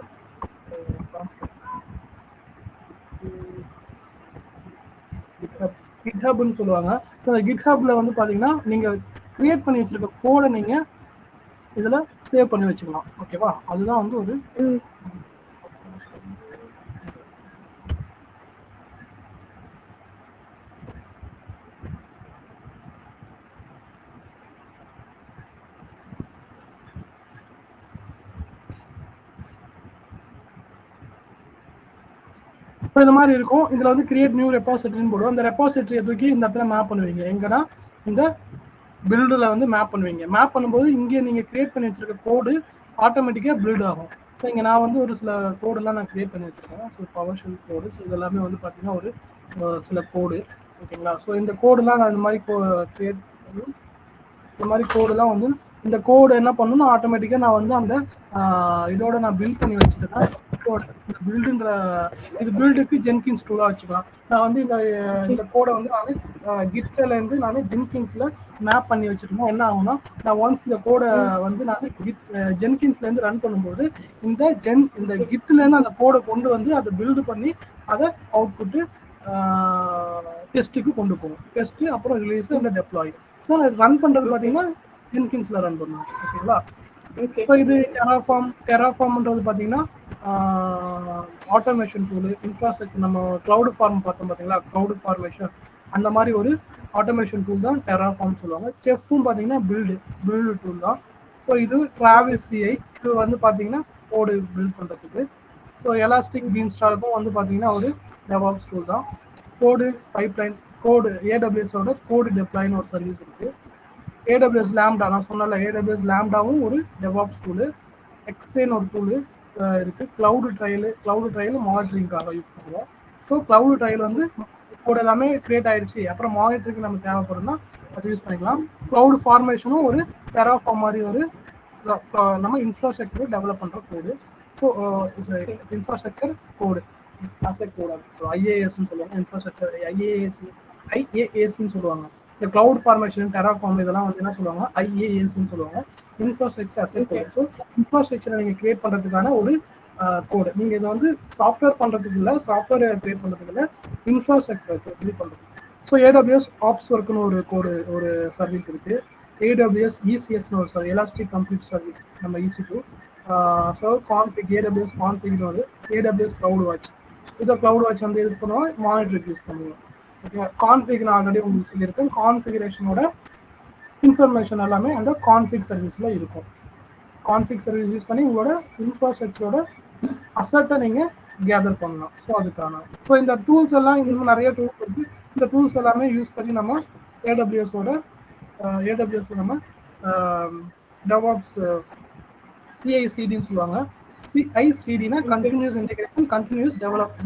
கிட்ஹப்னு சொல்லுவாங்க. ஸோ அந்த கிட்ஹப்ல வந்து பார்த்தீங்கன்னா நீங்கள் கிரியேட் பண்ணி வச்சிருக்க கோடை நீங்கள் இதில் சேவ் பண்ணி வச்சுக்கலாம். ஓகேவா? அதுதான் வந்து ஒரு இப்போ இந்த மாதிரி இருக்கும். இதில் வந்து கிரியேட் நியூ ரெபாசிட்டரின்னு போடுவோம். இந்த ரெபாசிட்டரியை தூக்கி இந்த இடத்துல மேப் பண்ணுவீங்க. எங்கன்னா இந்த பில்டில் வந்து மேப் பண்ணுவீங்க. மேப் பண்ணும்போது இங்கே நீங்கள் கிரியேட் பண்ணி வச்சிருக்க கோடு ஆட்டோமேட்டிக்காக பில்ட் ஆகும். ஸோ இங்கே நான் வந்து ஒரு சில கோடெல்லாம் நான் கிரியேட் பண்ணி வச்சுருக்கேன். ஸோ பவர் ஷெல் கோடு. ஸோ இதெல்லாமே வந்து பார்த்தீங்கன்னா ஒரு சில கோடு. ஓகேங்களா? ஸோ இந்த கோடெல்லாம் நான் இந்த மாதிரி கிரியேட் பண்ணி இந்த மாதிரி கோடெல்லாம் வந்து இந்த கோடு என்ன பண்ணணும், ஆட்டோமேட்டிக்காக நான் வந்து அந்த இதோட நான் பில்ட் பண்ணி வச்சுட்டேன்னா இந்த பில்டுன்ற இது பில்டுக்கு ஜென்கின்ஸ் டூலாக வச்சுக்கலாம். நான் வந்து இந்த கோடை வந்து நான் கிட்லேருந்து நான் ஜென்கின்ஸில் மேப் பண்ணி வச்சுருந்தேன். என்ன ஆகும்னா, நான் ஒன்ஸ் இந்த கோடை வந்து நான் ஜென்கின்ஸ்லேருந்து ரன் பண்ணும்போது இந்த கிட்லேருந்து அந்த கோடை கொண்டு வந்து அதை பில்டு பண்ணி அதை அவுட்புட்டு டெஸ்ட்டுக்கு கொண்டு போகும். டெஸ்ட்டு அப்புறம் ரிலீஸ் இந்த டெப்ளாய். ஸோ ரன் பண்ணுறது பார்த்தீங்கன்னா ஜென்கின்ஸில் ரன் பண்ணுவோம். ஓகேங்களா? ஸோ இது டெராஃபார்ம்ன்றது பார்த்தீங்கன்னா ஆட்டோமேஷன் டூலு, இன்ஃப்ராஸ்ட்ரக்சர். நம்ம க்ளவுட் ஃபார்ம் பார்த்தோம் பார்த்தீங்களா, க்ளவுட் ஃபார்மேஷன் அந்த மாதிரி ஒரு ஆட்டோமேஷன் டூல் தான் டெராஃபார்ம் சொல்லுவாங்க. செஃப்பும் பார்த்தீங்கன்னா பில்டு டூல் தான். ஸோ இது டிராவிஸ் சிஐ, இது வந்து பார்த்தீங்கன்னா கோடு பில்ட் பண்ணுறதுக்கு. ஸோ எலாஸ்டிக் பீன்ஸ்டாக்கும் வந்து பார்த்தீங்கன்னா ஒரு டெவாப்ஸ் டூல் தான். கோடு பைப்லைன், கோடு ஏடபிள்யூஎஸோட கோடு டெப்ளாய்னு ஒரு சர்வீஸ் இருக்குது. AWS லேம்டா, நான் சொன்னல AWS லேம்டாவும் ஒரு டெவாப்ஸ் டூலு. எக்ஸ்பிளைன் ஒரு டூலு இருக்குது. க்ளவுடு ட்ரையல் மானிட்டரிங்காக யூஸ் பண்ணுவோம். ஸோ க்ளவுடு ட்ரையல் வந்து கோட் எல்லாமே கிரியேட் ஆயிடுச்சு, அப்புறம் மானிட்டரிங் நமக்கு தேவைப்படும்னா அது யூஸ் பண்ணிக்கலாம். க்ளவுட் ஃபார்மேஷனும் ஒரு டெராஃபார்ம் மாதிரி ஒரு நம்ம இன்ஃப்ராஸ்ட்ரக்சர் டெவலப் பண்ணுற கோடு. ஸோ இன்ஃப்ராஸ்ட்ரக்சர் கோடு கோடு ஐஏஎஸ்ன்னு சொல்லுவாங்க. இன்ஃப்ராஸ்ட்ரக்சர் ஐஏஏசின்னு சொல்லுவாங்க. இந்த க்ளவுட் ஃபார்மேஷன், டெராஃபார்ம் இதெல்லாம் வந்து என்ன சொல்லுவாங்க, ஐஏஎஸ்ன்னு சொல்லுவாங்க. இன்ஃப்ராஸ்ட்ரக்சர் அசெட் கோடு. ஸோ இன்ஃப்ராஸ்ட்ரக்சரை நீங்கள் கிரியேட் பண்ணுறதுக்கான ஒரு கோடு. நீங்கள் இதை வந்து சாஃப்ட்வேர் பண்ணுறதுக்கு இல்லை, சாஃப்ட்வேர் கிரியேட் பண்ணுறதுக்கு இல்லை, இன்ஃப்ராஸ்ட்ரக்சர் கிரியேட் பண்ணுறது. ஸோ AWS ஆப்ஸ் ஒர்க்குன்னு ஒரு சர்வீஸ் இருக்குது. AWS ECSன்னு ஒரு எலாஸ்டிக் கம்ப்யூட் சர்வீஸ், நம்ம EC2. ஸோ கான்ஃபிக், AWS கான்ஃபிக்னு ஒரு AWS க்ளவுட் வாட்ச். இதை க்ளவுட் வாட்ச் வந்து இது பண்ணுவோம், மானிட்டருக்கு யூஸ் பண்ணுவோம். ஓகே, கான்ஃபிக் நான் ஆல்ரெடி உங்களுக்கு சொல்லியிருக்கேன். கான்ஃபிகரேஷனோட இன்ஃபர்மேஷன் எல்லாமே அந்த கான்ஃபிக் சர்வீஸில் இருக்கும். கான்ஃபிக் சர்வீஸ் யூஸ் பண்ணி உங்களோட இன்ஃப்ராஸ்ட்ரக்சரோட அசட்டை நீங்கள் கேதர் பண்ணலாம். ஸோ அதுக்கான இந்த டூல்ஸ் எல்லாம் இன்னும் நிறைய டூல்ஸ் இருக்குது. இந்த டூல்ஸ் எல்லாமே யூஸ் பண்ணி நம்ம ஏடபிள்யூஎஸோட நம்ம டெவாப்ஸ் சிஐசிடின்னு சொல்லுவாங்க. சிஐசிடினா கண்டினியூஸ் இன்டெகிரேஷன், கண்டினியூஸ்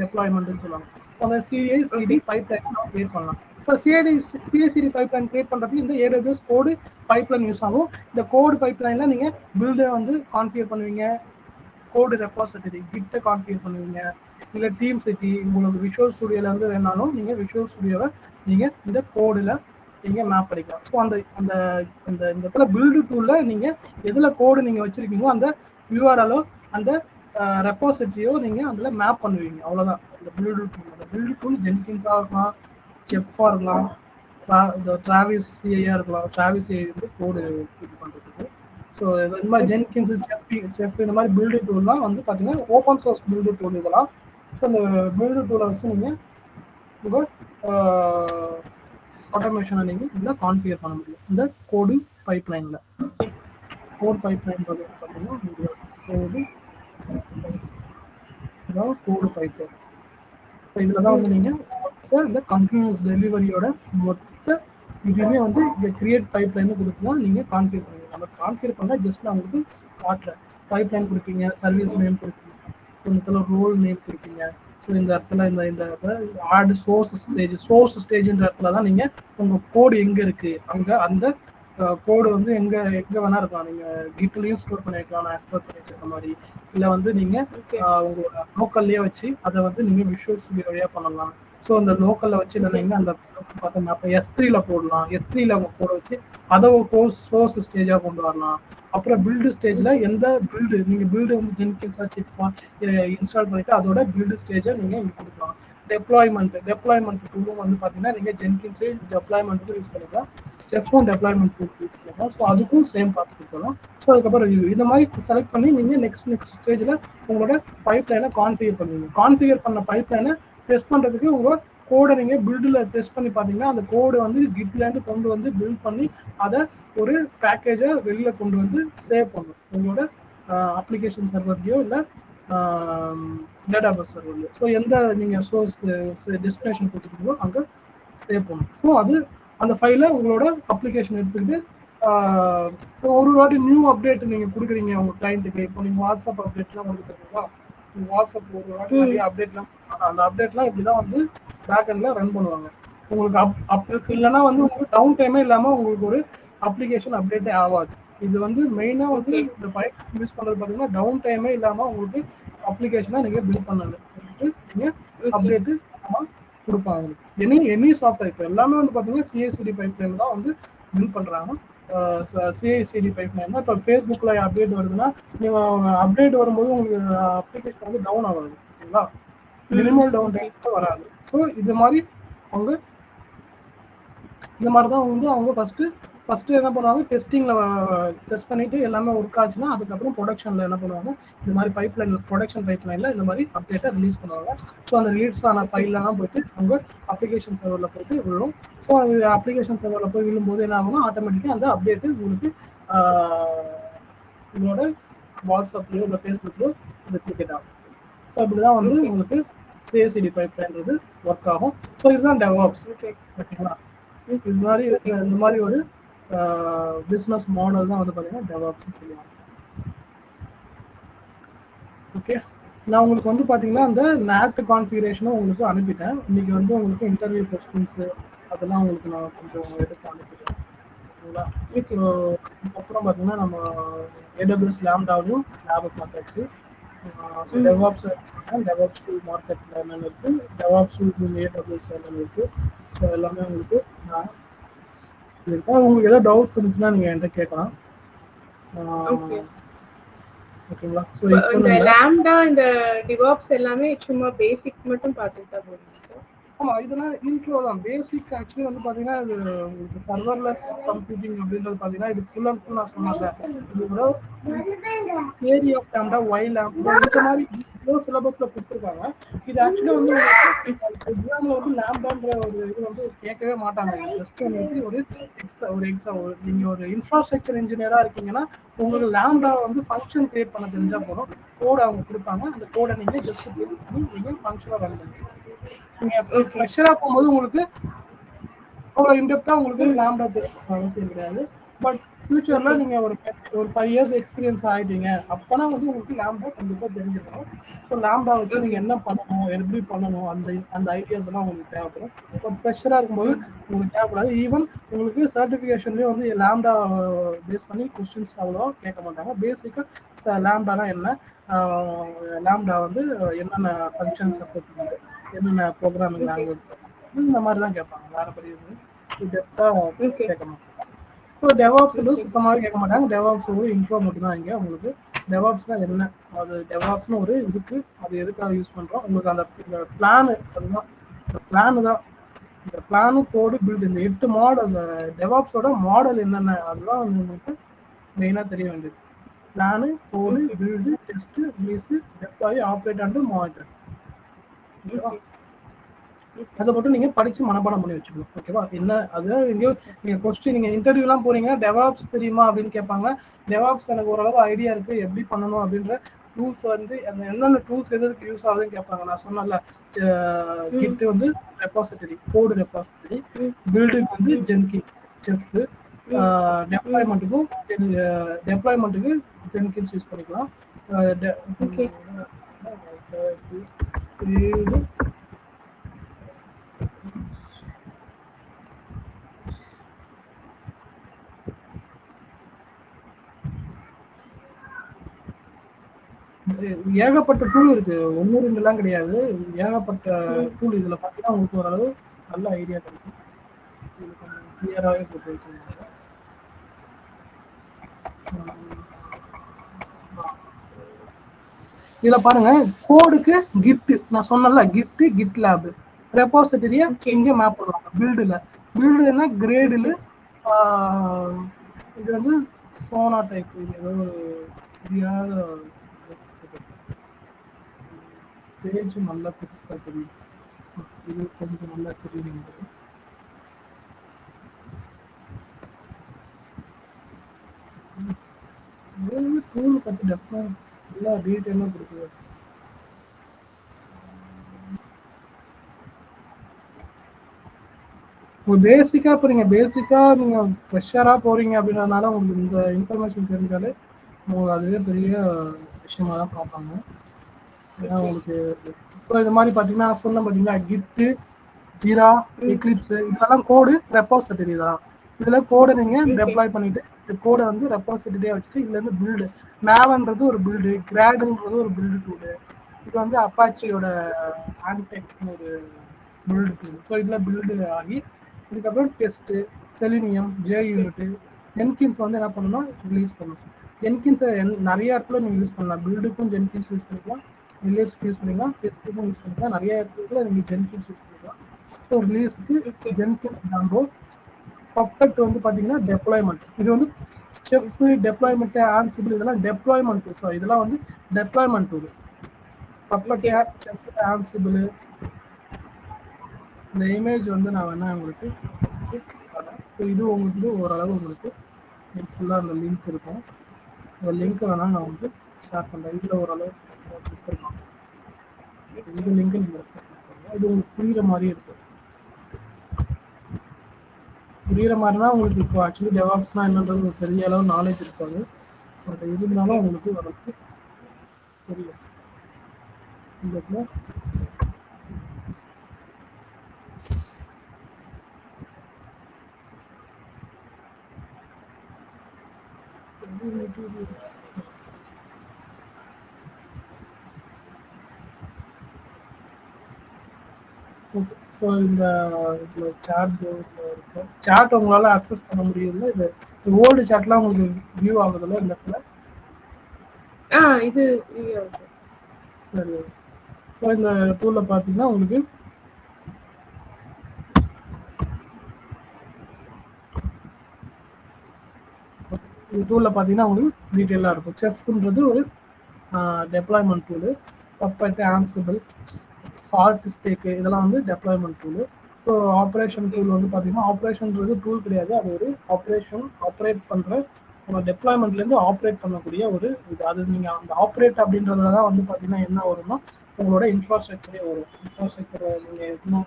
டெப்ளாய்மெண்ட்னு சொல்லுவாங்க. அந்த சிஐசிடி பைப்லைன் நம்ம கிரியேட் பண்ணலாம். இப்போ சிஐசிடி பைப்லைன் கிரியேட் பண்ணுறதுக்கு இந்த AWS கோடு பைப்லைன் யூஸ் ஆகும். இந்த கோடு பைப்லைனில் நீங்கள் பில்டை வந்து கான்ஃபிகர் பண்ணுவீங்க, கோடு ரெபாசிட்டரி கிட்டை கான்ஃபிகர் பண்ணுவீங்க, இல்லை டீம் சிட்டி, உங்களுக்கு விஷுவல் ஸ்டுடியோவில் வந்து வேணாலும் நீங்கள் விஷுவல் ஸ்டுடியோவை நீங்கள் இந்த கோடில் நீங்கள் மேப் பண்ணிக்கலாம். ஸோ அந்த அந்த இந்த இடத்துல பில்டு டூலில் நீங்கள் எதில் கோடு நீங்கள் வச்சுருக்கீங்களோ அந்த யூஆர்எலோ அந்த ரெபாசிட்டரியோ நீங்கள் அதில் மேப் பண்ணுவீங்க. அவ்வளோதான் இந்த பில்டு டூல். அந்த பில்டு டூல் ஜென்கின்ஸாக இருக்கலாம், செஃப்பாக இருக்கலாம், இந்த டிராவிஸ் சிஐயாக இருக்கலாம். டிராவிஸ் சிஐ வந்து கோடு இது பண்ணுறதுக்கு. ஸோ இந்த மாதிரி ஜென்கின்ஸ், செஃப் இந்த மாதிரி பில்டு டூல்லாம் வந்து பார்த்தீங்கன்னா ஓப்பன் சோர்ஸ் பில்டு டூல் இதெல்லாம். ஸோ இந்த பில்டு டூலை வச்சு நீங்கள் உங்கள் ஆட்டோமேஷனை நீங்கள் இதில் கான்ஃபிகர் பண்ண முடியும். இந்த கோடு பைப்லைனில் கோட் பைப்லைன் பார்த்தீங்கன்னா கோடு பைப்லைன். ஸோ இதில் தான் வந்து நீங்கள் இந்த கண்டினியூஸ் டெலிவரியோட மொத்த இதுவுமே வந்து இந்த கிரியேட் பைப்லைன் கொடுத்துனா நீங்கள் கான்ஃபிகர் பண்ணுவீங்க. நம்ம கான்ஃபிகர் பண்ணால் ஜஸ்ட் நான் உங்களுக்கு காட்டுறேன். பைப்லைன் கொடுப்பீங்க, சர்வீஸ் நேம் கொடுப்பீங்க, இந்த இடத்துல ரோல் நேம் கொடுப்பீங்க. ஸோ இந்த இடத்துல இந்த ஆட் சோர்ஸ் ஸ்டேஜ்ன்ற இடத்துல தான் நீங்கள் உங்கள் கோடு எங்கே இருக்குது அங்கே அந்த கோடு வந்து எங்கே வேணா இருக்கலாம். நீங்கள் கிட்லையும் ஸ்டோர் பண்ணி வைக்கலாம், நான் எக்ஸ்போர்ட் பண்ணி வச்சுருக்க மாதிரி. இல்லை வந்து நீங்கள் உங்களோட லோக்கல்லையே வச்சு அதை வந்து நீங்கள் விஷுவல் ஸ்டுடியோ வழியாக பண்ணலாம். ஸோ அந்த லோக்கலில் வச்சு இல்லை நீங்கள் அந்த பார்த்தோம்னா அப்போ S3ல போடலாம். S3ல கோட வச்சு அதை ஒரு சோர்ஸ் ஸ்டேஜாக கொண்டு வரலாம். அப்புறம் பில்டு ஸ்டேஜில் எந்த பில்டு நீங்கள் பில்டு வந்து ஜென்கின்ஸாக இன்ஸ்டால் பண்ணிவிட்டு அதோட பில்டு ஸ்டேஜை நீங்கள் இங்கே கொடுக்கலாம். டெப்ளாய்மெண்ட் டூலும் வந்து பார்த்தீங்கன்னா நீங்கள் ஜென்கின்ஸு டெப்ளாய்மெண்ட்டுக்கு யூஸ் பண்ணிக்கலாம். செஃப்பும் டெப்ளாய்மெண்ட் டூல் யூஸ் பண்ணலாம். ஸோ அதுக்கும் சேம் பார்த்து கொடுத்துடலாம். ஸோ அதுக்கப்புறம் ரிவ்யூ இந்த மாதிரி செலக்ட் பண்ணி நீங்கள் நெக்ஸ்ட் ஸ்டேஜில் உங்களோட பைப்லைனை கான்ஃபிகர் பண்ணுவீங்க. கான்ஃபிகர் பண்ண பைப்லைனை டெஸ்ட் பண்ணுறதுக்கு உங்கள் கோடை நீங்கள் பில்டில் டெஸ்ட் பண்ணி பார்த்தீங்கன்னா அந்த கோடு வந்து கிட்லேருந்து கொண்டு வந்து பில்ட் பண்ணி அதை ஒரு பேக்கேஜை வெளியில் கொண்டு வந்து சேவ் பண்ணும் உங்களோட அப்ளிகேஷன் சர்வர்லையோ இல்லை டேட்டாபேஸ் சர்வர்லையோ. ஸோ எந்த நீங்கள் சோர்ஸ் டெஸ்டினேஷன் கொடுத்துருக்கீங்களோ அங்கே சேவ் பண்ணும். ஸோ அது அந்த ஃபைலை உங்களோட அப்ளிகேஷன் எடுத்துக்கிட்டு ஒரு வாட்டி நியூ அப்டேட் நீங்கள் கொடுக்குறீங்க உங்கள் கிளைண்ட்டுக்கு. இப்போ நீங்கள் வாட்ஸ்அப் அப்டேட்லாம் கொடுத்துருக்கீங்களா, வாட்ஸ்அப் ஒரு வாட்டி நிறைய அப்டேட்லாம் அந்த அப்டேட்லாம் இப்படி தான் வந்து பேக் எண்டில் ரன் பண்ணுவாங்க. உங்களுக்கு இல்லைன்னா வந்து உங்களுக்கு டவுன் டைமே இல்லாமல் உங்களுக்கு ஒரு அப்ளிகேஷன் அப்டேட்டே ஆகாது. இது வந்து மெயினாக வந்து இந்த பைப் யூஸ் பண்ணுறது பார்த்தீங்கன்னா டவுன் டைமே இல்லாமல் உங்களுக்கு அப்ளிகேஷனாக நீங்கள் பில்ட் பண்ணணும். நீங்கள் அப்டேட்டு கொடுப்பாங்க. எனி சாஃப்ட்வேர் இப்போ எல்லாமே வந்து பார்த்தீங்கன்னா சிஐசிடி பைப்லைன் தான் வந்து பில்ட் பண்ணுறாங்க. சிஐசிடி பைப்லைன் தான் இப்போ ஃபேஸ்புக்கில் அப்டேட் வருதுன்னா நீங்கள் அப்டேட் வரும்போது உங்களுக்கு அப்ளிகேஷன் வந்து டவுன் ஆகாது. ஓகேங்களா, மினிமல் டவுன் டைம் வராது. ஸோ இது மாதிரி அவங்க இந்த மாதிரி தான் வந்து அவங்க ஃபஸ்ட்டு என்ன பண்ணுவாங்க, டெஸ்ட் பண்ணிவிட்டு எல்லாமே ஒர்க் ஆச்சுன்னா அதுக்கப்புறம் ப்ரொடக்ஷனில் என்ன பண்ணுவாங்க, இந்த மாதிரி ப்ரொடக்ஷன் பைப்லைனில் இந்த மாதிரி அப்டேட்டை ரிலீஸ் பண்ணுவாங்க. ஸோ அந்த ரிலீஸ் ஆன ஃபைல்லாம் போய்ட்டு அவங்க அப்ளிகேஷன் சர்வரில் போய்ட்டு விழும். ஸோ அது அப்ளிகேஷன் சர்வரில் போய் விழும்போது என்ன ஆகும்னா ஆட்டோமேட்டிக்காக அந்த அப்டேட்டு உங்களுக்கு உங்களோட வாட்ஸ்அப்லையோ இல்லை ஃபேஸ்புக்லையோ ரெப்ளிகேட் ஆகும். ஸோ அப்படி தான் வந்து உங்களுக்கு சிஐசிடி பைப்லைன்றது ஒர்க் ஆகும். ஸோ இதுதான் டெவாப்ஸ். ஓகேங்களா, இந்த மாதிரி ஒரு பிஸ்னஸ் மாடல் தான் வந்து பார்த்தீங்கன்னா டெவாப்ஸ்னு சொல்லுவாங்க. ஓகே, நான் உங்களுக்கு வந்து பார்த்தீங்கன்னா அந்த நேட் கான்ஃபிகரேஷனும் உங்களுக்கு அனுப்பிட்டேன். இன்னைக்கு வந்து உங்களுக்கு இன்டர்வியூ கொஸ்டின்ஸு அதெல்லாம் உங்களுக்கு நான் கொஞ்சம் எடுத்து அனுப்பிட்டேன். ஓகேங்களா, ஸோ அதுக்கப்புறம் பார்த்தீங்கன்னா நம்ம AWS லாம்டாவும் லேபுக்கு பார்த்தாச்சு. ஸோ டெவாப்ஸ் டெவாப்ஸ் டூல் மார்க்கெட்டில் என்னென்ன இருக்குது, டெவாப்ஸ் டூல்ஸ் AWS என்னென்ன இருக்குது, ஸோ எல்லாமே உங்களுக்கு நான் சொல்லியிருக்கேன். உங்களுக்கு ஏதாவது டவுட்ஸ் இருந்துச்சுன்னா நீங்கள் என்கிட்ட கேட்கலாம். ஓகேங்களா, ஸோ இப்போ இந்த லாம்டா இந்த டிவாப்ஸ் எல்லாமே சும்மா பேசிக் மட்டும் பார்த்துக்கிட்டா போதும் சார்? ஆமாம், இதெல்லாம் இன்ட்ரோ தான். பேசிக் ஆக்சுவலி வந்து பார்த்தீங்கன்னா இது உங்களுக்கு சர்வர்லெஸ் கம்ப்யூட்டிங் அப்படின்றது பார்த்தீங்கன்னா இது ஃபுல் அண்ட் ஃபுல் நான் சொன்னேன்ல, இது ஒரு theory of lambda, why lambda இந்த மாதிரி சிலபஸில் கொடுத்துருக்காங்க. இது ஆக்சுவலி வந்து எக்ஸாமில் வந்து லாம்டான்ற ஒரு இது வந்து கேட்கவே மாட்டாங்க. ஜஸ்ட் வந்து ஒரு எக்ஸாம் நீங்கள் ஒரு இன்ஃப்ராஸ்ட்ரக்சர் இன்ஜினியராக இருக்கீங்கன்னா உங்களுக்கு லாம்டா வந்து ஃபங்க்ஷன் கிரியேட் பண்ண தெரிஞ்சால் போதும். கோடை அவங்க கொடுப்பாங்க, அந்த கோடை நீங்கள் ஜஸ்ட் பேஸ் பண்ணி நீங்கள் ஃபங்க்ஷனாக ரன் பண்ணுவீங்க. நீங்கள் ஃப்ரெஷராக போகும்போது உங்களுக்கு அவ்வளோ இன்டெப்த்தாக உங்களுக்கு லாம்டா தெரியும் அவசியம் கிடையாது. பட் ஃபியூச்சரில் நீங்கள் ஒரு 5 years எக்ஸ்பீரியன்ஸ் ஆகிட்டீங்க அப்போனா வந்து உங்களுக்கு லாம்டா கண்டிப்பாக தெரிஞ்சிருக்கணும். ஸோ லாம்டா வச்சு நீங்கள் என்ன பண்ணணும், எப்படி பண்ணணும், அந்த ஐடியாஸ் எல்லாம் உங்களுக்கு தேவைப்படும். இப்போ ஃப்ரெஷராக இருக்கும்போது உங்களுக்கு தேவைப்படாது. ஈவன் உங்களுக்கு சர்டிஃபிகேஷன்லேயும் வந்து லாம்டா பேஸ் பண்ணி கொஸ்டின்ஸ் அவ்வளோ கேட்க மாட்டாங்க. பேசிக்காக லாம்டானா என்ன, லாம்டா வந்து என்னென்ன ஃபங்க்ஷன் சப்போர்ட் பண்ணுது, என்னென்ன ப்ரோக்ராமிங் லாங்குவேஜ் இந்த மாதிரி தான் கேட்பாங்க. வேறு பெரிய டெப்த்தாக கேட்க மாட்டாங்க. ஸோ டெவாப்ஸ்ன்றது சுத்தமாகவே கேட்க மாட்டாங்க. டெவாப்ஸ் ஒரு இன்ட்ரோ மட்டும் தான். இங்கே உங்களுக்கு டெவாப்ஸ்னால் என்ன, அது டெவாப்ஸ்னு ஒரு இருக்குது, அது எதுக்காக யூஸ் பண்ணுறோம், உங்களுக்கு அந்த பிளானு அதுதான், இந்த பிளானு தான், இந்த பிளானு கோடு பில்டு இந்த 8 மாடல், அந்த டெவாப்ஸோட மாடல் என்னென்ன அதுதான் வந்து உங்களுக்கு மெயினாக தெரிய வேண்டியது. Plan, code, build, test, release, deploy, operate and monitor. ஓகேவா, அதை மட்டும் நீங்கள் படித்து மனப்பாடம் பண்ணி வச்சுக்கணும். ஓகேவா, என்ன அது எங்கேயோ நீங்கள் கொஸ்டின் நீங்கள் இன்டர்வியூலாம் போகிறீங்க டெவாப்ஸ் தெரியுமா அப்படின்னு கேட்பாங்க. டெவாப்ஸ் எனக்கு ஓரளவு ஐடியா இருக்குது, எப்படி பண்ணணும் அப்படின்ற டூல்ஸ் வந்து அந்த என்னென்ன டூல்ஸ் எதுக்கு யூஸ் ஆகுதுன்னு கேட்பாங்க. நான் சொன்னல கிட் வந்து ரெப்பாசிட்டரி, கோடு ரெப்பாசிட்டரி, பில்டுக்கு வந்து ஜென்கின்ஸ், செஃப், டெப்ளாய்மெண்ட்டுக்கு ஜென்கின்ஸ் யூஸ் பண்ணிக்கலாம். ஏகப்பட்ட டூல் இருக்கு, 1-2 கிடையாது, ஏகப்பட்ட டூல். இதுல பார்த்தீங்கன்னா உங்களுக்கு ஓரளவு நல்ல ஐடியா கிடைக்கும். கிளியராகவே போட்டு வச்சிருக்காங்க. இதுல பாருங்க, கோடுக்கு கிட் நான் சொன்னல, கிட் லேப் ரெப்பாசிட்டரியா இங்கே மேப் பண்ணுவாங்க. பில்டுனா கிரேடில் இது வந்து சோனா டைப். இது ஏதோ தெரியாத பேஜ் நல்லா பெருசா தெரியும். இது கொஞ்சம் நல்லா தெரியுது. டூல் பற்றி டெஃபினட் எல்லா டீட்டெயிலும் கொடுக்குது. பேசிக்காக இப்போ நீங்கள் ஃப்ரெஷராக போகிறீங்க அப்படின்றதுனால உங்களுக்கு இந்த இன்ஃபர்மேஷன் தெரிஞ்சாலே உங்களுக்கு அதுவே பெரிய விஷயமா தான் பார்ப்பாங்க. ஏன்னா உங்களுக்கு இப்போ இது மாதிரி பார்த்தீங்கன்னா சொன்ன பார்த்தீங்கன்னா கிட்டு, ஜீரா, எக்லிப்ஸ் இதெல்லாம் கோடு ரெப்பாசிட்டரி தான். இதில் கோடை நீங்கள் டெப்ளாய் பண்ணிவிட்டு இந்த கோடை வந்து ரெப்பாசிட்டரியாக வச்சுட்டு இதுலேருந்து பில்டு மேவன்றது ஒரு பில்டு, கிராடுன்றது ஒரு பில்டு டூலு. இது வந்து அப்பாச்சியோட ஆன்டெக்ஸ்னு ஒரு பில்டு டூல். ஸோ இதில் பில்டு ஆகி இதுக்கப்புறம் test, selenium, J unit, Jenkins வந்து என்ன பண்ணணும்னா ரிலீஸ் பண்ணணும். ஜென்கின்ஸை நிறைய இடத்துல நீங்கள் யூஸ் பண்ணலாம். பில்டுக்கும் ஜென்கின்ஸ் யூஸ் பண்ணிக்கலாம், ரிலீஸ்க்கு யூஸ் பண்ணிக்கலாம், டெஸ்ட்டுக்கும் யூஸ் பண்ணிக்கலாம். நிறைய இடத்துல நீங்கள் ஜென்கின்ஸ் யூஸ் பண்ணிக்கலாம். ஸோ ரிலீஸுக்கு ஜென்கின்ஸ் டாங்கோ. பப்பட் வந்து பார்த்தீங்கன்னா டெப்ளாய்மெண்ட். இது வந்து செஃப், டெப்ளாய்மெண்ட், ஆன்சிபிள் இதெல்லாம் டெப்ளாய்மெண்ட். ஸோ இதெல்லாம் வந்து deployment tool. Puppet, chef, Ansible. இந்த இமேஜ் வந்து நான் வேணா உங்களுக்கு இது உங்களுக்கு ஓரளவு உங்களுக்கு ஃபுல்லாக அந்த லிங்க் இருக்கும். இந்த லிங்க் வேணால் நான் வந்து ஷேர் பண்ணுறேன். இதில் ஓரளவு கொடுத்துருக்கோம். இந்த லிங்க் நீங்கள் இது உங்களுக்கு புரிகிற மாதிரி இருக்கும். புரிகிற மாதிரினா உங்களுக்கு இப்போ ஆக்சுவலி டெவாப்ஸ்னா என்னன்றது ஒரு பெரிய அளவு நாலேஜ் இருக்காது. பட் இருந்தாலும் உங்களுக்கு ஓரளவுக்கு தெரியும். இந்த ஓகே. ஸோ இந்த இதில் சாட் உங்களால் அக்சஸ் பண்ண முடியுதுல்ல? இது ஓல்டு சாட்லாம் உங்களுக்கு வியூ ஆகுதுல்ல இந்த இடத்துல? இது சரி. ஸோ இந்த டூலில் பார்த்தீங்கன்னா உங்களுக்கு இந்த டூலில் பார்த்தீங்கன்னா உங்களுக்கு டீட்டெயிலாக இருக்கும். செஃப்ன்றது ஒரு deployment tool. Puppet, Ansible, Salt stack இதெல்லாம் வந்து deployment tool. So operation tool வந்து பார்த்தீங்கன்னா ஆப்ரேஷன்றது டூல் கிடையாது, அது ஒரு ஆப்ரேட் பண்ணுற உங்கள் டெப்ளாய்மெண்ட்லேருந்து ஆப்ரேட் பண்ணக்கூடிய ஒரு இது. அது நீங்கள் அந்த ஆப்ரேட் அப்படின்றதுல தான் வந்து பார்த்தீங்கன்னா என்ன வரும்னா உங்களோட இன்ஃப்ராஸ்ட்ரக்சரே வரும். இன்ஃப்ராஸ்ட்ரக்சரை நீங்கள் என்ன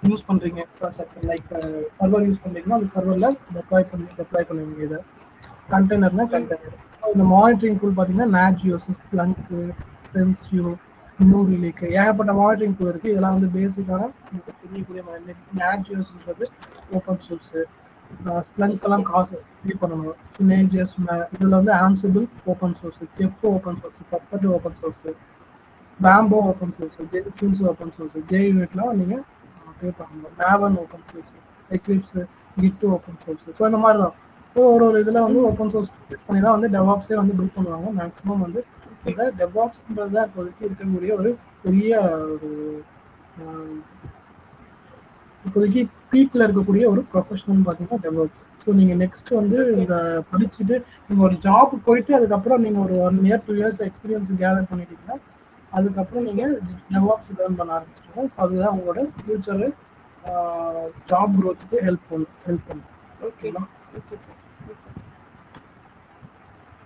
யூஸ் பண்ணுறீங்க, இன்ஃப்ராஸ்ட்ரக்சர் லைக் சர்வர் யூஸ் பண்ணுறீங்கன்னா அந்த சர்வரில் டெப்ளாய் பண்ணுவீங்க. இதை கண்டெய்னர்னா கண்டெய்னர். ஸோ இந்த மானிட்டரிங் டூல் பார்த்தீங்கன்னா நாஜியோஸ், ஸ்ப்ளங்க்கு, சென்சியூ, நியூ ரிலீக்கு ஏகப்பட்ட மானிட்டரிங் டூல் இருக்குது. இதெல்லாம் வந்து பேசிக்கான தெரியக்கூடிய நாஜியோஸ்ன்றது ஓப்பன் சோர்ஸு. ஸ்ப்ளங்க்கெல்லாம் காசு பே பண்ணணும். நேஜியஸ் இதில் வந்து Ansible open source, Chef open source, Puppet open source, Bamboo open source, Jenkins open source, J யூனிட்லாம் நீங்கள் பே பண்ணணும். Maven open source, Eclipse, Git open source. So இந்த மாதிரி தான் ஒரு இதில் வந்து ஓப்பன் சோர்ஸ் யூஸ் பண்ணி தான் வந்து டெவாப்ஸே வந்து பில்ட் பண்ணுவாங்க. மேக்ஸிமம் வந்து இந்த டெவாப்ஸ்ன்றது தான் இப்போதைக்கு இருக்கக்கூடிய ஒரு பெரிய ஒரு இப்போதைக்கு பீக்கில் இருக்கக்கூடிய ஒரு ப்ரொஃபஷனல் பார்த்தீங்கன்னா டெவாப்ஸ். ஸோ நீங்கள் நெக்ஸ்ட் வந்து இந்த படிச்சுட்டு நீங்கள் ஒரு ஜாப் போயிட்டு அதுக்கப்புறம் நீங்கள் ஒரு 1 year 2 years எக்ஸ்பீரியன்ஸ் கேதர் பண்ணிட்டீங்கன்னா அதுக்கப்புறம் நீங்கள் டெவாப்ஸ் லேர்ன் பண்ண ஆரம்பிச்சிருங்க. ஸோ அதுதான் உங்களோட ஃபியூச்சரு ஜாப் க்ரோத்துக்கு ஹெல்ப் பண்ணும். ஓகேங்களா?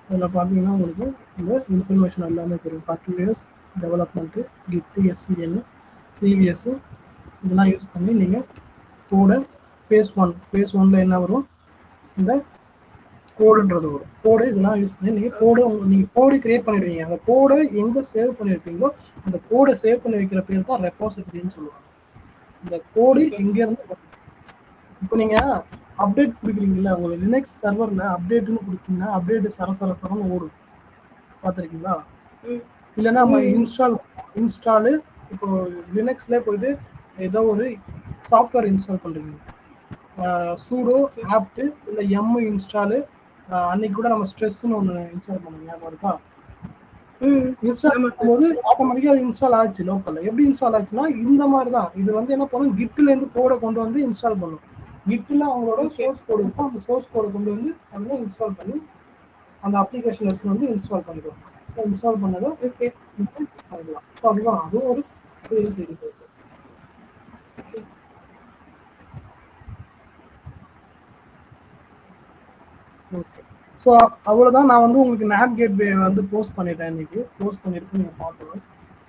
இதில் பார்த்தீங்கன்னா உங்களுக்கு இந்த இன்ஃபர்மேஷன் எல்லாமே தெரியும். 40 years டெவலப்மெண்ட்டு, கிட்டு, எஸ்சிஎன், சிவிஎஸ் இதெல்லாம் யூஸ் பண்ணி நீங்கள் கோடை ஃபேஸ் 1 என்ன வரும், இந்த கோடுன்றது வரும். கோடு இதெல்லாம் யூஸ் பண்ணி நீங்கள் கோடு கிரியேட் பண்ணிடுவீங்க. அந்த கோடை எங்கே சேவ் பண்ணியிருக்கீங்களோ அந்த கோடை சேவ் பண்ணி வைக்கிற பேர் தான் ரெப்பாசிட்டரின்னு சொல்லுவாங்க. இந்த கோடு எங்கேருந்து இப்போ நீங்கள் அப்டேட் கொடுக்குறீங்களா, உங்களுக்கு லினக்ஸ் சர்வரில் அப்டேட்டுன்னு கொடுத்தீங்கன்னா அப்டேட்டு சரசரன்னு ஓடும். பார்த்துருக்கீங்களா? இல்லைன்னா நம்ம இன்ஸ்டாலு இப்போ லினக்ஸ்லேயே போயிட்டு ஏதோ ஒரு சாஃப்ட்வேர் இன்ஸ்டால் பண்ணுறீங்க, சூடோ ஆப்ட்டு இல்லை இன்ஸ்டாலு. அன்னைக்கு கூட நம்ம ஸ்ட்ரெஸ்ன்னு ஒன்று இன்ஸ்டால் பண்ணுங்க, ஞாபகம் இருக்கா? இன்ஸ்டால் பண்ணும்போது ஆட்டோமேட்டிக்காக அது இன்ஸ்டால் ஆச்சு லோக்கலில். எப்படி இன்ஸ்டால் ஆச்சுன்னா இந்த மாதிரி தான். இது வந்து என்ன பண்ணும், கிட்லேருந்து கோடை கொண்டு வந்து இன்ஸ்டால் பண்ணும். கிட்ல அவங்களோட Okay. சோர்ஸ் கோடு இருக்கும். அந்த சோர்ஸ் கோடை கொண்டு வந்து அதில் இன்ஸ்டால் பண்ணி அந்த அப்ளிகேஷன் எடுத்து வந்து இன்ஸ்டால் பண்ணிடுவோம். ஸோ இன்ஸ்டால் பண்ணதை Okay. யூஸ் பண்ணிக்கலாம். ஸோ அதுதான் அதுவும் ஒரு சீரியஸ் இருக்கு. Okay. ஓகே. ஸோ அவ்வளோதான். நான் வந்து உங்களுக்கு நேட் கேட்வே வந்து போஸ்ட் பண்ணிட்டேன் இன்னைக்கு. போஸ்ட் பண்ணிட்டு நீங்கள் பார்க்கலாம்.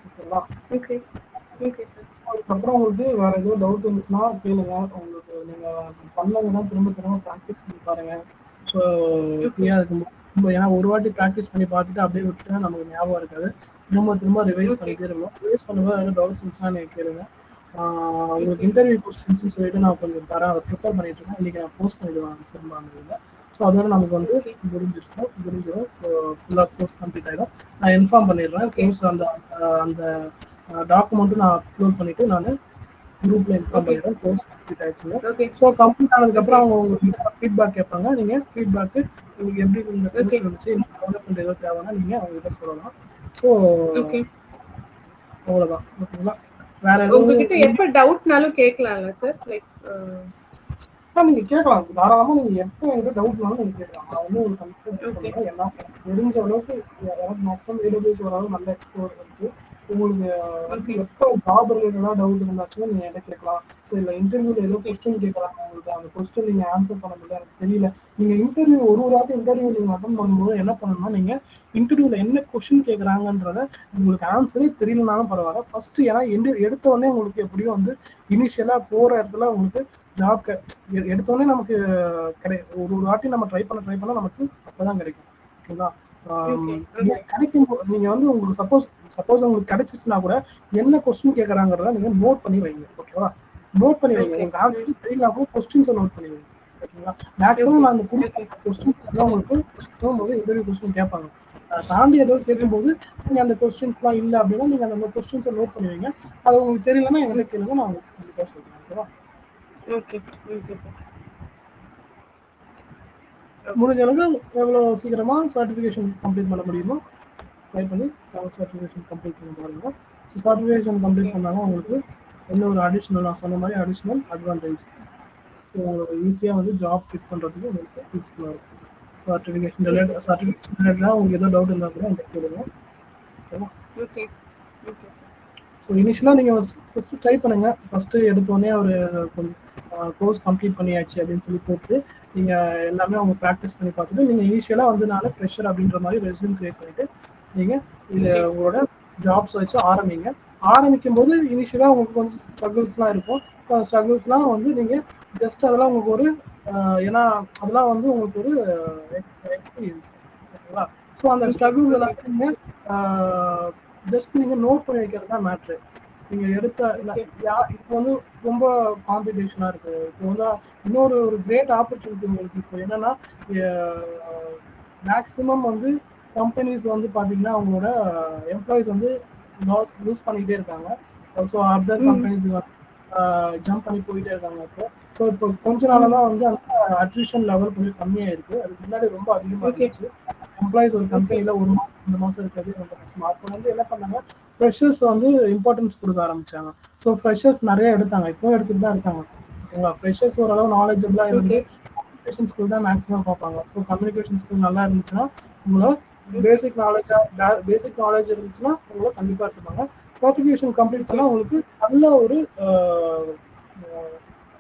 ஓகேங்களா? Okay. Okay, sir. அதுக்கப்புறம் உங்களுக்கு வேறு எதுவும் டவுட் இருந்துச்சுன்னா கேளுங்க. உங்களுக்கு நீங்கள் பண்ணீங்கன்னா திரும்ப திரும்ப ப்ராக்டிஸ் பண்ணி பாருங்க. ஸோ ஃப்ரீயாக இருக்கும்போது ஏன்னா ஒரு வாட்டி ப்ராக்டிஸ் பண்ணி பார்த்துட்டு அப்படியே விட்டுட்டா நமக்கு ஞாபகம் இருக்காது. திரும்ப திரும்ப ரிவைஸ் Okay. பண்ணிட்டே இருக்கணும். ரிவைஸ் பண்ணும்போது ஏதாவது டவுட்ஸ் இருந்துச்சுன்னா நீங்கள் கேளுங்க. உங்களுக்கு Okay. இன்டர்வியூ கொஸ்டின்ஸ்னு சொல்லிட்டு நான் கொஞ்சம் தரேன். அதை ப்ரிப்பேர் பண்ணிட்டு இருக்கேன். இன்றைக்கி நான் போஸ்ட் பண்ணிடுவேன் திரும்ப அந்த இதில். ஸோ அதோட நமக்கு வந்து Okay. முடிஞ்சிடும். ஃபுல்லாக கோர்ஸ் கம்ப்ளீட் ஆகிடும். நான் இன்ஃபார்ம் பண்ணிடுறேன். Okay. கோர்ஸ் அந்த அந்த டாக்குமெண்ட்டும் நான் அப்லோட் பண்ணிவிட்டு நான் குரூப்பில் இன்ஃபார்ம் Okay. பண்ணிடுறேன். கோர்ஸ் கம்ப்ளீட் ஆகிடுச்சுங்க. Okay. ஸோ கம்ப்ளீட் ஆனதுக்கப்புறம் Okay. அவங்க உங்களுக்கு ஃபீட்பேக் கேட்பாங்க. நீங்கள் ஃபீட்பேக்கு உங்களுக்கு எப்படி இந்த கோர்ஸ் Okay. இருந்துச்சு, இந்த டெவலப்மெண்ட் ஏதோ தேவைன்னா நீங்கள் அவங்ககிட்ட சொல்லலாம். So Okay. அவ்வளோதான். ஓகேங்களா? வேற எதுவும் உங்ககிட்ட எப்ப டவுட்னாலும் கேட்கலாம்ல சார்? லைக் நீங்கள் கேட்கலாம். தாராளமாக நீங்கள் எப்போ என்கிட்ட டவுட்னாலும் நீங்கள் கேட்கலாம். நான் வந்து ஒரு கம்ப்யூட்டர் Okay. பண்ணுறேன். எல்லாம் தெரிஞ்ச அளவுக்கு எனக்கு மேக்ஸிமம் ஏடபிள்யூஎஸ் ஓரளவு நல்ல எக்ஸ்ப்ளோர் இருக்குது. உங்களுக்கு வந்து Okay. எப்போ ஜாப் ரிலேட்டடாக டவுட் இருந்தாச்சுன்னா நீங்கள் என்கிட்ட கேட்கலாம். ஸோ இல்லை இன்டர்வியூவில் ஏதோ Okay. கொஸ்டின் கேட்குறாங்க உங்களுக்கு, அந்த கொஸ்டின் நீங்கள் ஆன்சர் பண்ண முடியல, எனக்கு தெரியல. நீங்கள் இன்டர்வியூ ஒரு வாட்டி இன்டர்வியூ நீங்கள் அட்டன் பண்ணும்போது என்ன பண்ணணும்னா, நீங்கள் இன்டர்வியூவில் என்ன கொஸ்டின் கேட்குறாங்கன்றத உங்களுக்கு ஆன்சரே தெரியலனாலும் பரவாயில்ல. ஃபஸ்ட்டு ஏன்னா எடுத்த உடனே உங்களுக்கு எப்படியும் வந்து இனிஷியலாக போகிற இடத்துல உங்களுக்கு ஜாப் எடுத்தோடனே நமக்கு ஒரு வாட்டி நம்ம ட்ரை பண்ண நமக்கு அப்பதான் கிடைக்கும். ஓகேங்களா? Okay. Okay. கிடைக்கும் நீங்க வந்து உங்களுக்கு சப்போஸ் உங்களுக்கு கிடைச்சிச்சுன்னா கூட என்ன கொஸ்டின் கேட்கறாங்கிறத நீங்க நோட் பண்ணி வைங்க. ஓகேவா? நோட் பண்ணி வைங்க. Okay. உங்களுக்கு ஆன்சர் தெரியல கூட கொஸ்டின்ஸை நோட் பண்ணி வைங்க. ஓகேங்களா? மேக்ஸிமம் நான் இந்த Okay. கொஸ்டின்ஸ் எல்லாம் உங்களுக்கு இன்டர்வியூ கொஸ்டின் கேட்பாங்க. தாண்டி ஏதோ கேட்கும்போது நீங்க அந்த கொஸ்டின்ஸ்லாம் இல்லை அப்படின்னா நீங்க அந்த கொஸ்டின்ஸை நோட் பண்ணி வைங்க. அது உங்களுக்கு தெரியலன்னா என்கிட்ட கேளுங்க, நான் உங்களுக்கு கண்டிப்பாக சொல்றேன். ஓகேவா? Okay. Okay, sir. முடிஞ்ச அளவுக்கு எவ்வளோ சீக்கிரமா சர்டிஃபிகேஷன் கம்ப்ளீட் பண்ண முடியுமோ ட்ரை பண்ணி சர்டிஃபிகேஷன் கம்ப்ளீட் பண்ண பாருங்க. சர்டிஃபிகேஷன் கம்ப்ளீட் பண்ணாலும் உங்களுக்கு இன்னொரு அடிஷ்னல் நான் சொன்ன மாதிரி அடிஷ்னல் அட்வான்டேஜ். ஸோ உங்களுக்கு ஈஸியாக வந்து ஜாப் பிக் பண்ணுறதுக்கு உங்களுக்கு யூஸ்ஃபுல்லாக இருக்கும். சர்டிஃபிகேஷன் ரிலேட்டடாக உங்களுக்கு ஏதோ டவுட் இருந்தால் கூட என்கிட்ட கேளுங்க. ஓகேவா? Okay. Okay, sir. ஸோ இனிஷியலாக நீங்கள் ஃபஸ்ட்டு ட்ரை பண்ணுங்கள். ஃபஸ்ட்டு எடுத்தோடனே ஒரு கொஞ்சம் கோர்ஸ் கம்ப்ளீட் பண்ணியாச்சு அப்படின்னு சொல்லி போட்டு நீங்கள் எல்லாமே அவங்க ப்ராக்டிஸ் பண்ணி பார்த்துட்டு நீங்கள் இனிஷியலாக வந்து நான் ஃப்ரெஷர் அப்படின்ற மாதிரி ரெஸ்யூம் கிரியேட் பண்ணிவிட்டு நீங்கள் இது Okay. உங்களோட ஜாப்ஸ் வச்சு ஆரம்பிங்க. ஆரம்பிக்கும் போது இனிஷியலாக உங்களுக்கு கொஞ்சம் ஸ்ட்ரகிள்ஸ்லாம் இருக்கும். ஸ்ட்ரகிள்ஸ்லாம் வந்து நீங்கள் ஜஸ்ட் அதெல்லாம் உங்களுக்கு ஒரு ஏன்னா அதெல்லாம் வந்து உங்களுக்கு ஒரு எக்ஸ்பீரியன்ஸ். ஓகேங்களா? ஸோ அந்த Okay. Struggles Okay. எல்லாமே நீங்கள் ஜஸ்ட் நீங்கள் நோட் பண்ணி வைக்கிறது தான் மேட்ரு. நீங்கள் எடுத்த Okay. இப்போ வந்து ரொம்ப காம்படிஷனாக இருக்குது. இப்போ வந்து இன்னொரு ஒரு கிரேட் ஆப்பர்ச்சுனிட்டி உங்களுக்கு இப்போ என்னென்னா மேக்ஸிமம் வந்து கம்பெனிஸ் வந்து பார்த்தீங்கன்னா அவங்களோட எம்ப்ளாயிஸ் வந்து லூஸ் பண்ணிக்கிட்டே இருக்காங்க. ஸோ அதர் கம்பெனிஸுக்கு வந்து ஜம்ப் பண்ணி போயிட்டே இருக்காங்க. இப்போ கொஞ்ச நாளாக தான் வந்து அந்த அட்ரிஷன் லெவல் கொஞ்சம் கம்மியாக இருக்குது. அதுக்கு முன்னாடி ரொம்ப அதிகமாக Okay. இருந்துச்சு. எம்ப்ளாயிஸ் ஒரு Okay. கம்பெனியில் 1 மாதம் 2 மாதம் இருக்கிறது ரொம்ப கஷ்டமா. அப்போ வந்து என்ன பண்ணாங்க, ஃப்ரெஷர்ஸ் வந்து இம்பார்ட்டன்ஸ் கொடுக்க ஆரம்பிச்சாங்க. ஸோ ஃப்ரெஷர்ஸ் நிறைய எடுத்தாங்க. இப்போவும் எடுத்துட்டு தான் இருக்காங்க. ஓகேங்களா? ஃப்ரெஷர்ஸ் ஓரளவு நாலேஜபிளாக இருந்து Okay. கம்யூனிகேஷன் ஸ்கில் தான் மேக்ஸிமம் பார்ப்பாங்க. ஸோ கம்யூனிகேஷன் ஸ்கில் நல்லா இருந்துச்சுன்னா உங்களை Okay. பேசிக் நாலேஜ் இருந்துச்சுன்னா உங்களை கண்டிப்பாக எடுத்துப்பாங்க. சர்டிஃபிகேஷன் கம்ப்ளீட் பண்ணால் உங்களுக்கு நல்ல ஒரு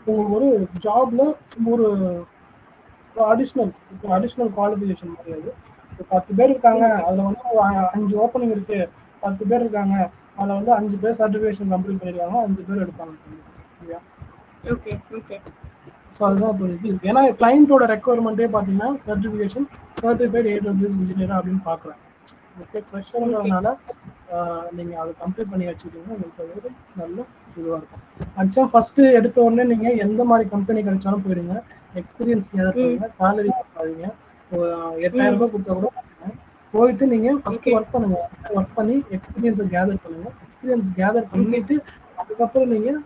உங்களுக்கு ஒரு ஜாப்ல ஒரு அடிஷ்னல் குவாலிஃபிகேஷன் மாதிரி அது. இப்போ 10 பேர் இருக்காங்க, அதில் வந்து 5 ஓப்பனிங் இருக்கு. 10 பேர் இருக்காங்க, அதில் வந்து 5 பேர் சர்டிஃபிகேஷன் கம்ப்ளீட் பண்ணிருக்காங்க, 5 பேர் எடுப்பாங்க. சரியா? Okay. Okay. ஸோ அதுதான் இப்போ இது இருக்கு. ஏன்னா கிளைண்ட்டோட ரெக்குவயர்மெண்ட்டே பார்த்தீங்கன்னா சர்டிஃபிகேஷன் சர்டிஃபைட் AWS இன்ஜினியர் அப்படின்னு பார்க்குறேன். ஓகே, ஃப்ரெஷருங்கிறதுனால நீங்கள் அதை கம்ப்ளீட் பண்ணி வச்சுக்கிட்டீங்கன்னா உங்களுக்கு அது ஒரு நல்ல இதுவாக இருக்கும். ஆக்சுவலாக ஃபஸ்ட்டு எடுத்த உடனே நீங்கள் எந்த மாதிரி கம்பெனி கிடைச்சாலும் போயிடுங்க. எக்ஸ்பீரியன்ஸ் கேதர் பண்ணுங்க. சேலரி பார்க்காதீங்க. 8000 ரூபாய் கொடுத்தா கூட போயிட்டு நீங்கள் ஃபஸ்ட்டு ஒர்க் பண்ணுங்க. ஒர்க் பண்ணி எக்ஸ்பீரியன்ஸை கேதர் பண்ணுங்க. எக்ஸ்பீரியன்ஸ் கேதர் பண்ணிட்டு அதுக்கப்புறம் நீங்கள்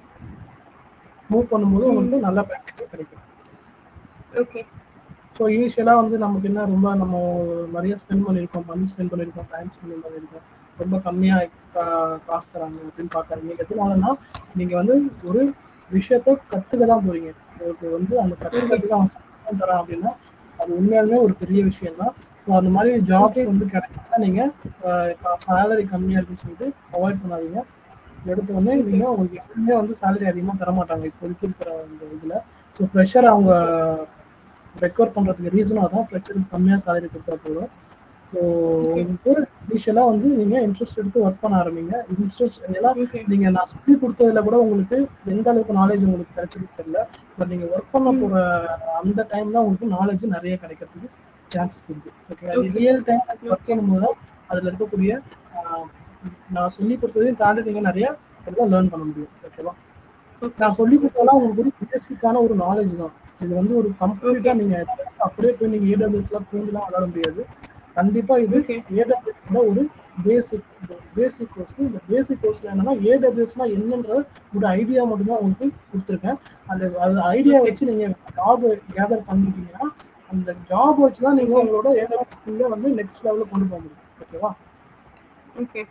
மூவ் பண்ணும்போது உங்களுக்கு நல்ல பேக்கேஜ் கிடைக்கும். Okay. ஸோ இனிஷியலாக வந்து நமக்கு என்ன ரொம்ப நம்ம நிறைய ஸ்பெண்ட் பண்ணியிருக்கோம், மணி ஸ்பெண்ட் பண்ணியிருக்கோம், டைம் ஸ்பெண்ட் பண்ணியிருக்கோம், ரொம்ப கம்மியாக காசு தராங்க அப்படின்னு பார்க்காதீங்க. எதனாலன்னா நீங்கள் வந்து ஒரு விஷயத்த கத்துக்க தான் போறீங்க. உங்களுக்கு வந்து அந்த கத்துக்கிறதுக்கு அவன் சம்பளம் தரான் அப்படின்னா அது உண்மையாலுமே ஒரு பெரிய விஷயம் தான். ஸோ அந்த மாதிரி ஜாப்ஸ் ஓகே. வந்து கிடைச்சா நீங்க சேலரி கம்மியா இருக்குன்னு சொல்லிட்டு அவாய்ட் பண்ணாதீங்க. எடுத்த உடனே ஓகே. நீங்க உங்களுக்கு எப்பவுமே வந்து சேலரி அதிகமா தர மாட்டாங்க இப்போதைக்கு இருக்கிற இந்த இதுல. ஸோ ஃப்ரெஷர் அவங்க ரெக்கவர் பண்றதுக்கு ரீசனும் அதான், ஃப்ரெஷருக்கு கம்மியா சேலரி கொடுத்தா போதும். So okay. உங்களுக்கு இனிஷியலாக வந்து நீங்கள் இன்ட்ரெஸ்ட் எடுத்து ஒர்க் பண்ண ஆரம்பிங்க. இன்ட்ரெஸ்ட் எல்லாம் ஓகே. நீங்கள் நான் சொல்லி கொடுத்ததுல கூட உங்களுக்கு எந்த அளவுக்கு நாலேஜ் உங்களுக்கு கிடைச்சிருக்கு தெரியல. பட் நீங்கள் ஒர்க் பண்ண போகிற அந்த டைம் தான் உங்களுக்கு நாலேஜ் நிறைய கிடைக்கிறதுக்கு சான்சஸ் இருக்கு. ஓகே, அது ரியல் டைம் ஒர்க் பண்ணும்போது அதில் இருக்கக்கூடிய நான் சொல்லி கொடுத்ததையும் தாண்டி நீங்கள் நிறைய லேர்ன் பண்ண முடியும். ஓகேவா? நான் சொல்லி கொடுத்தாலும் உங்களுக்கு ஒரு பேசிக்கான ஒரு நாலேஜ் தான். இது வந்து ஒரு கம்ப்ளீட்டா நீங்க அப்படியே போய் நீங்க ஏடபிள்யூஎஸ்லாம் புரிஞ்சுலாம் விளாட முடியாது. கண்டிப்பா இது ஏடபிள்யூஎஸ்ல ஒரு பேசிக் கோர்ஸ். இந்த பேசிக் கோர்ஸ்ல என்னன்னா ஏடபிள்யூஎஸ்னா என்னன்ற ஒரு ஐடியா மட்டும் தான் உங்களுக்கு கொடுத்துருக்கேன். அந்த ஐடியா வச்சு நீங்க ஜாப் கேதர் பண்ணிட்டீங்கன்னா அந்த ஜாப் வச்சு தான் நீங்க உங்களோட ஏடபிள்யூஎஸ் ஸ்கில்ல வந்து நெக்ஸ்ட் லெவலில் கொண்டு போக முடியும். ஓகேவா? ஓகே.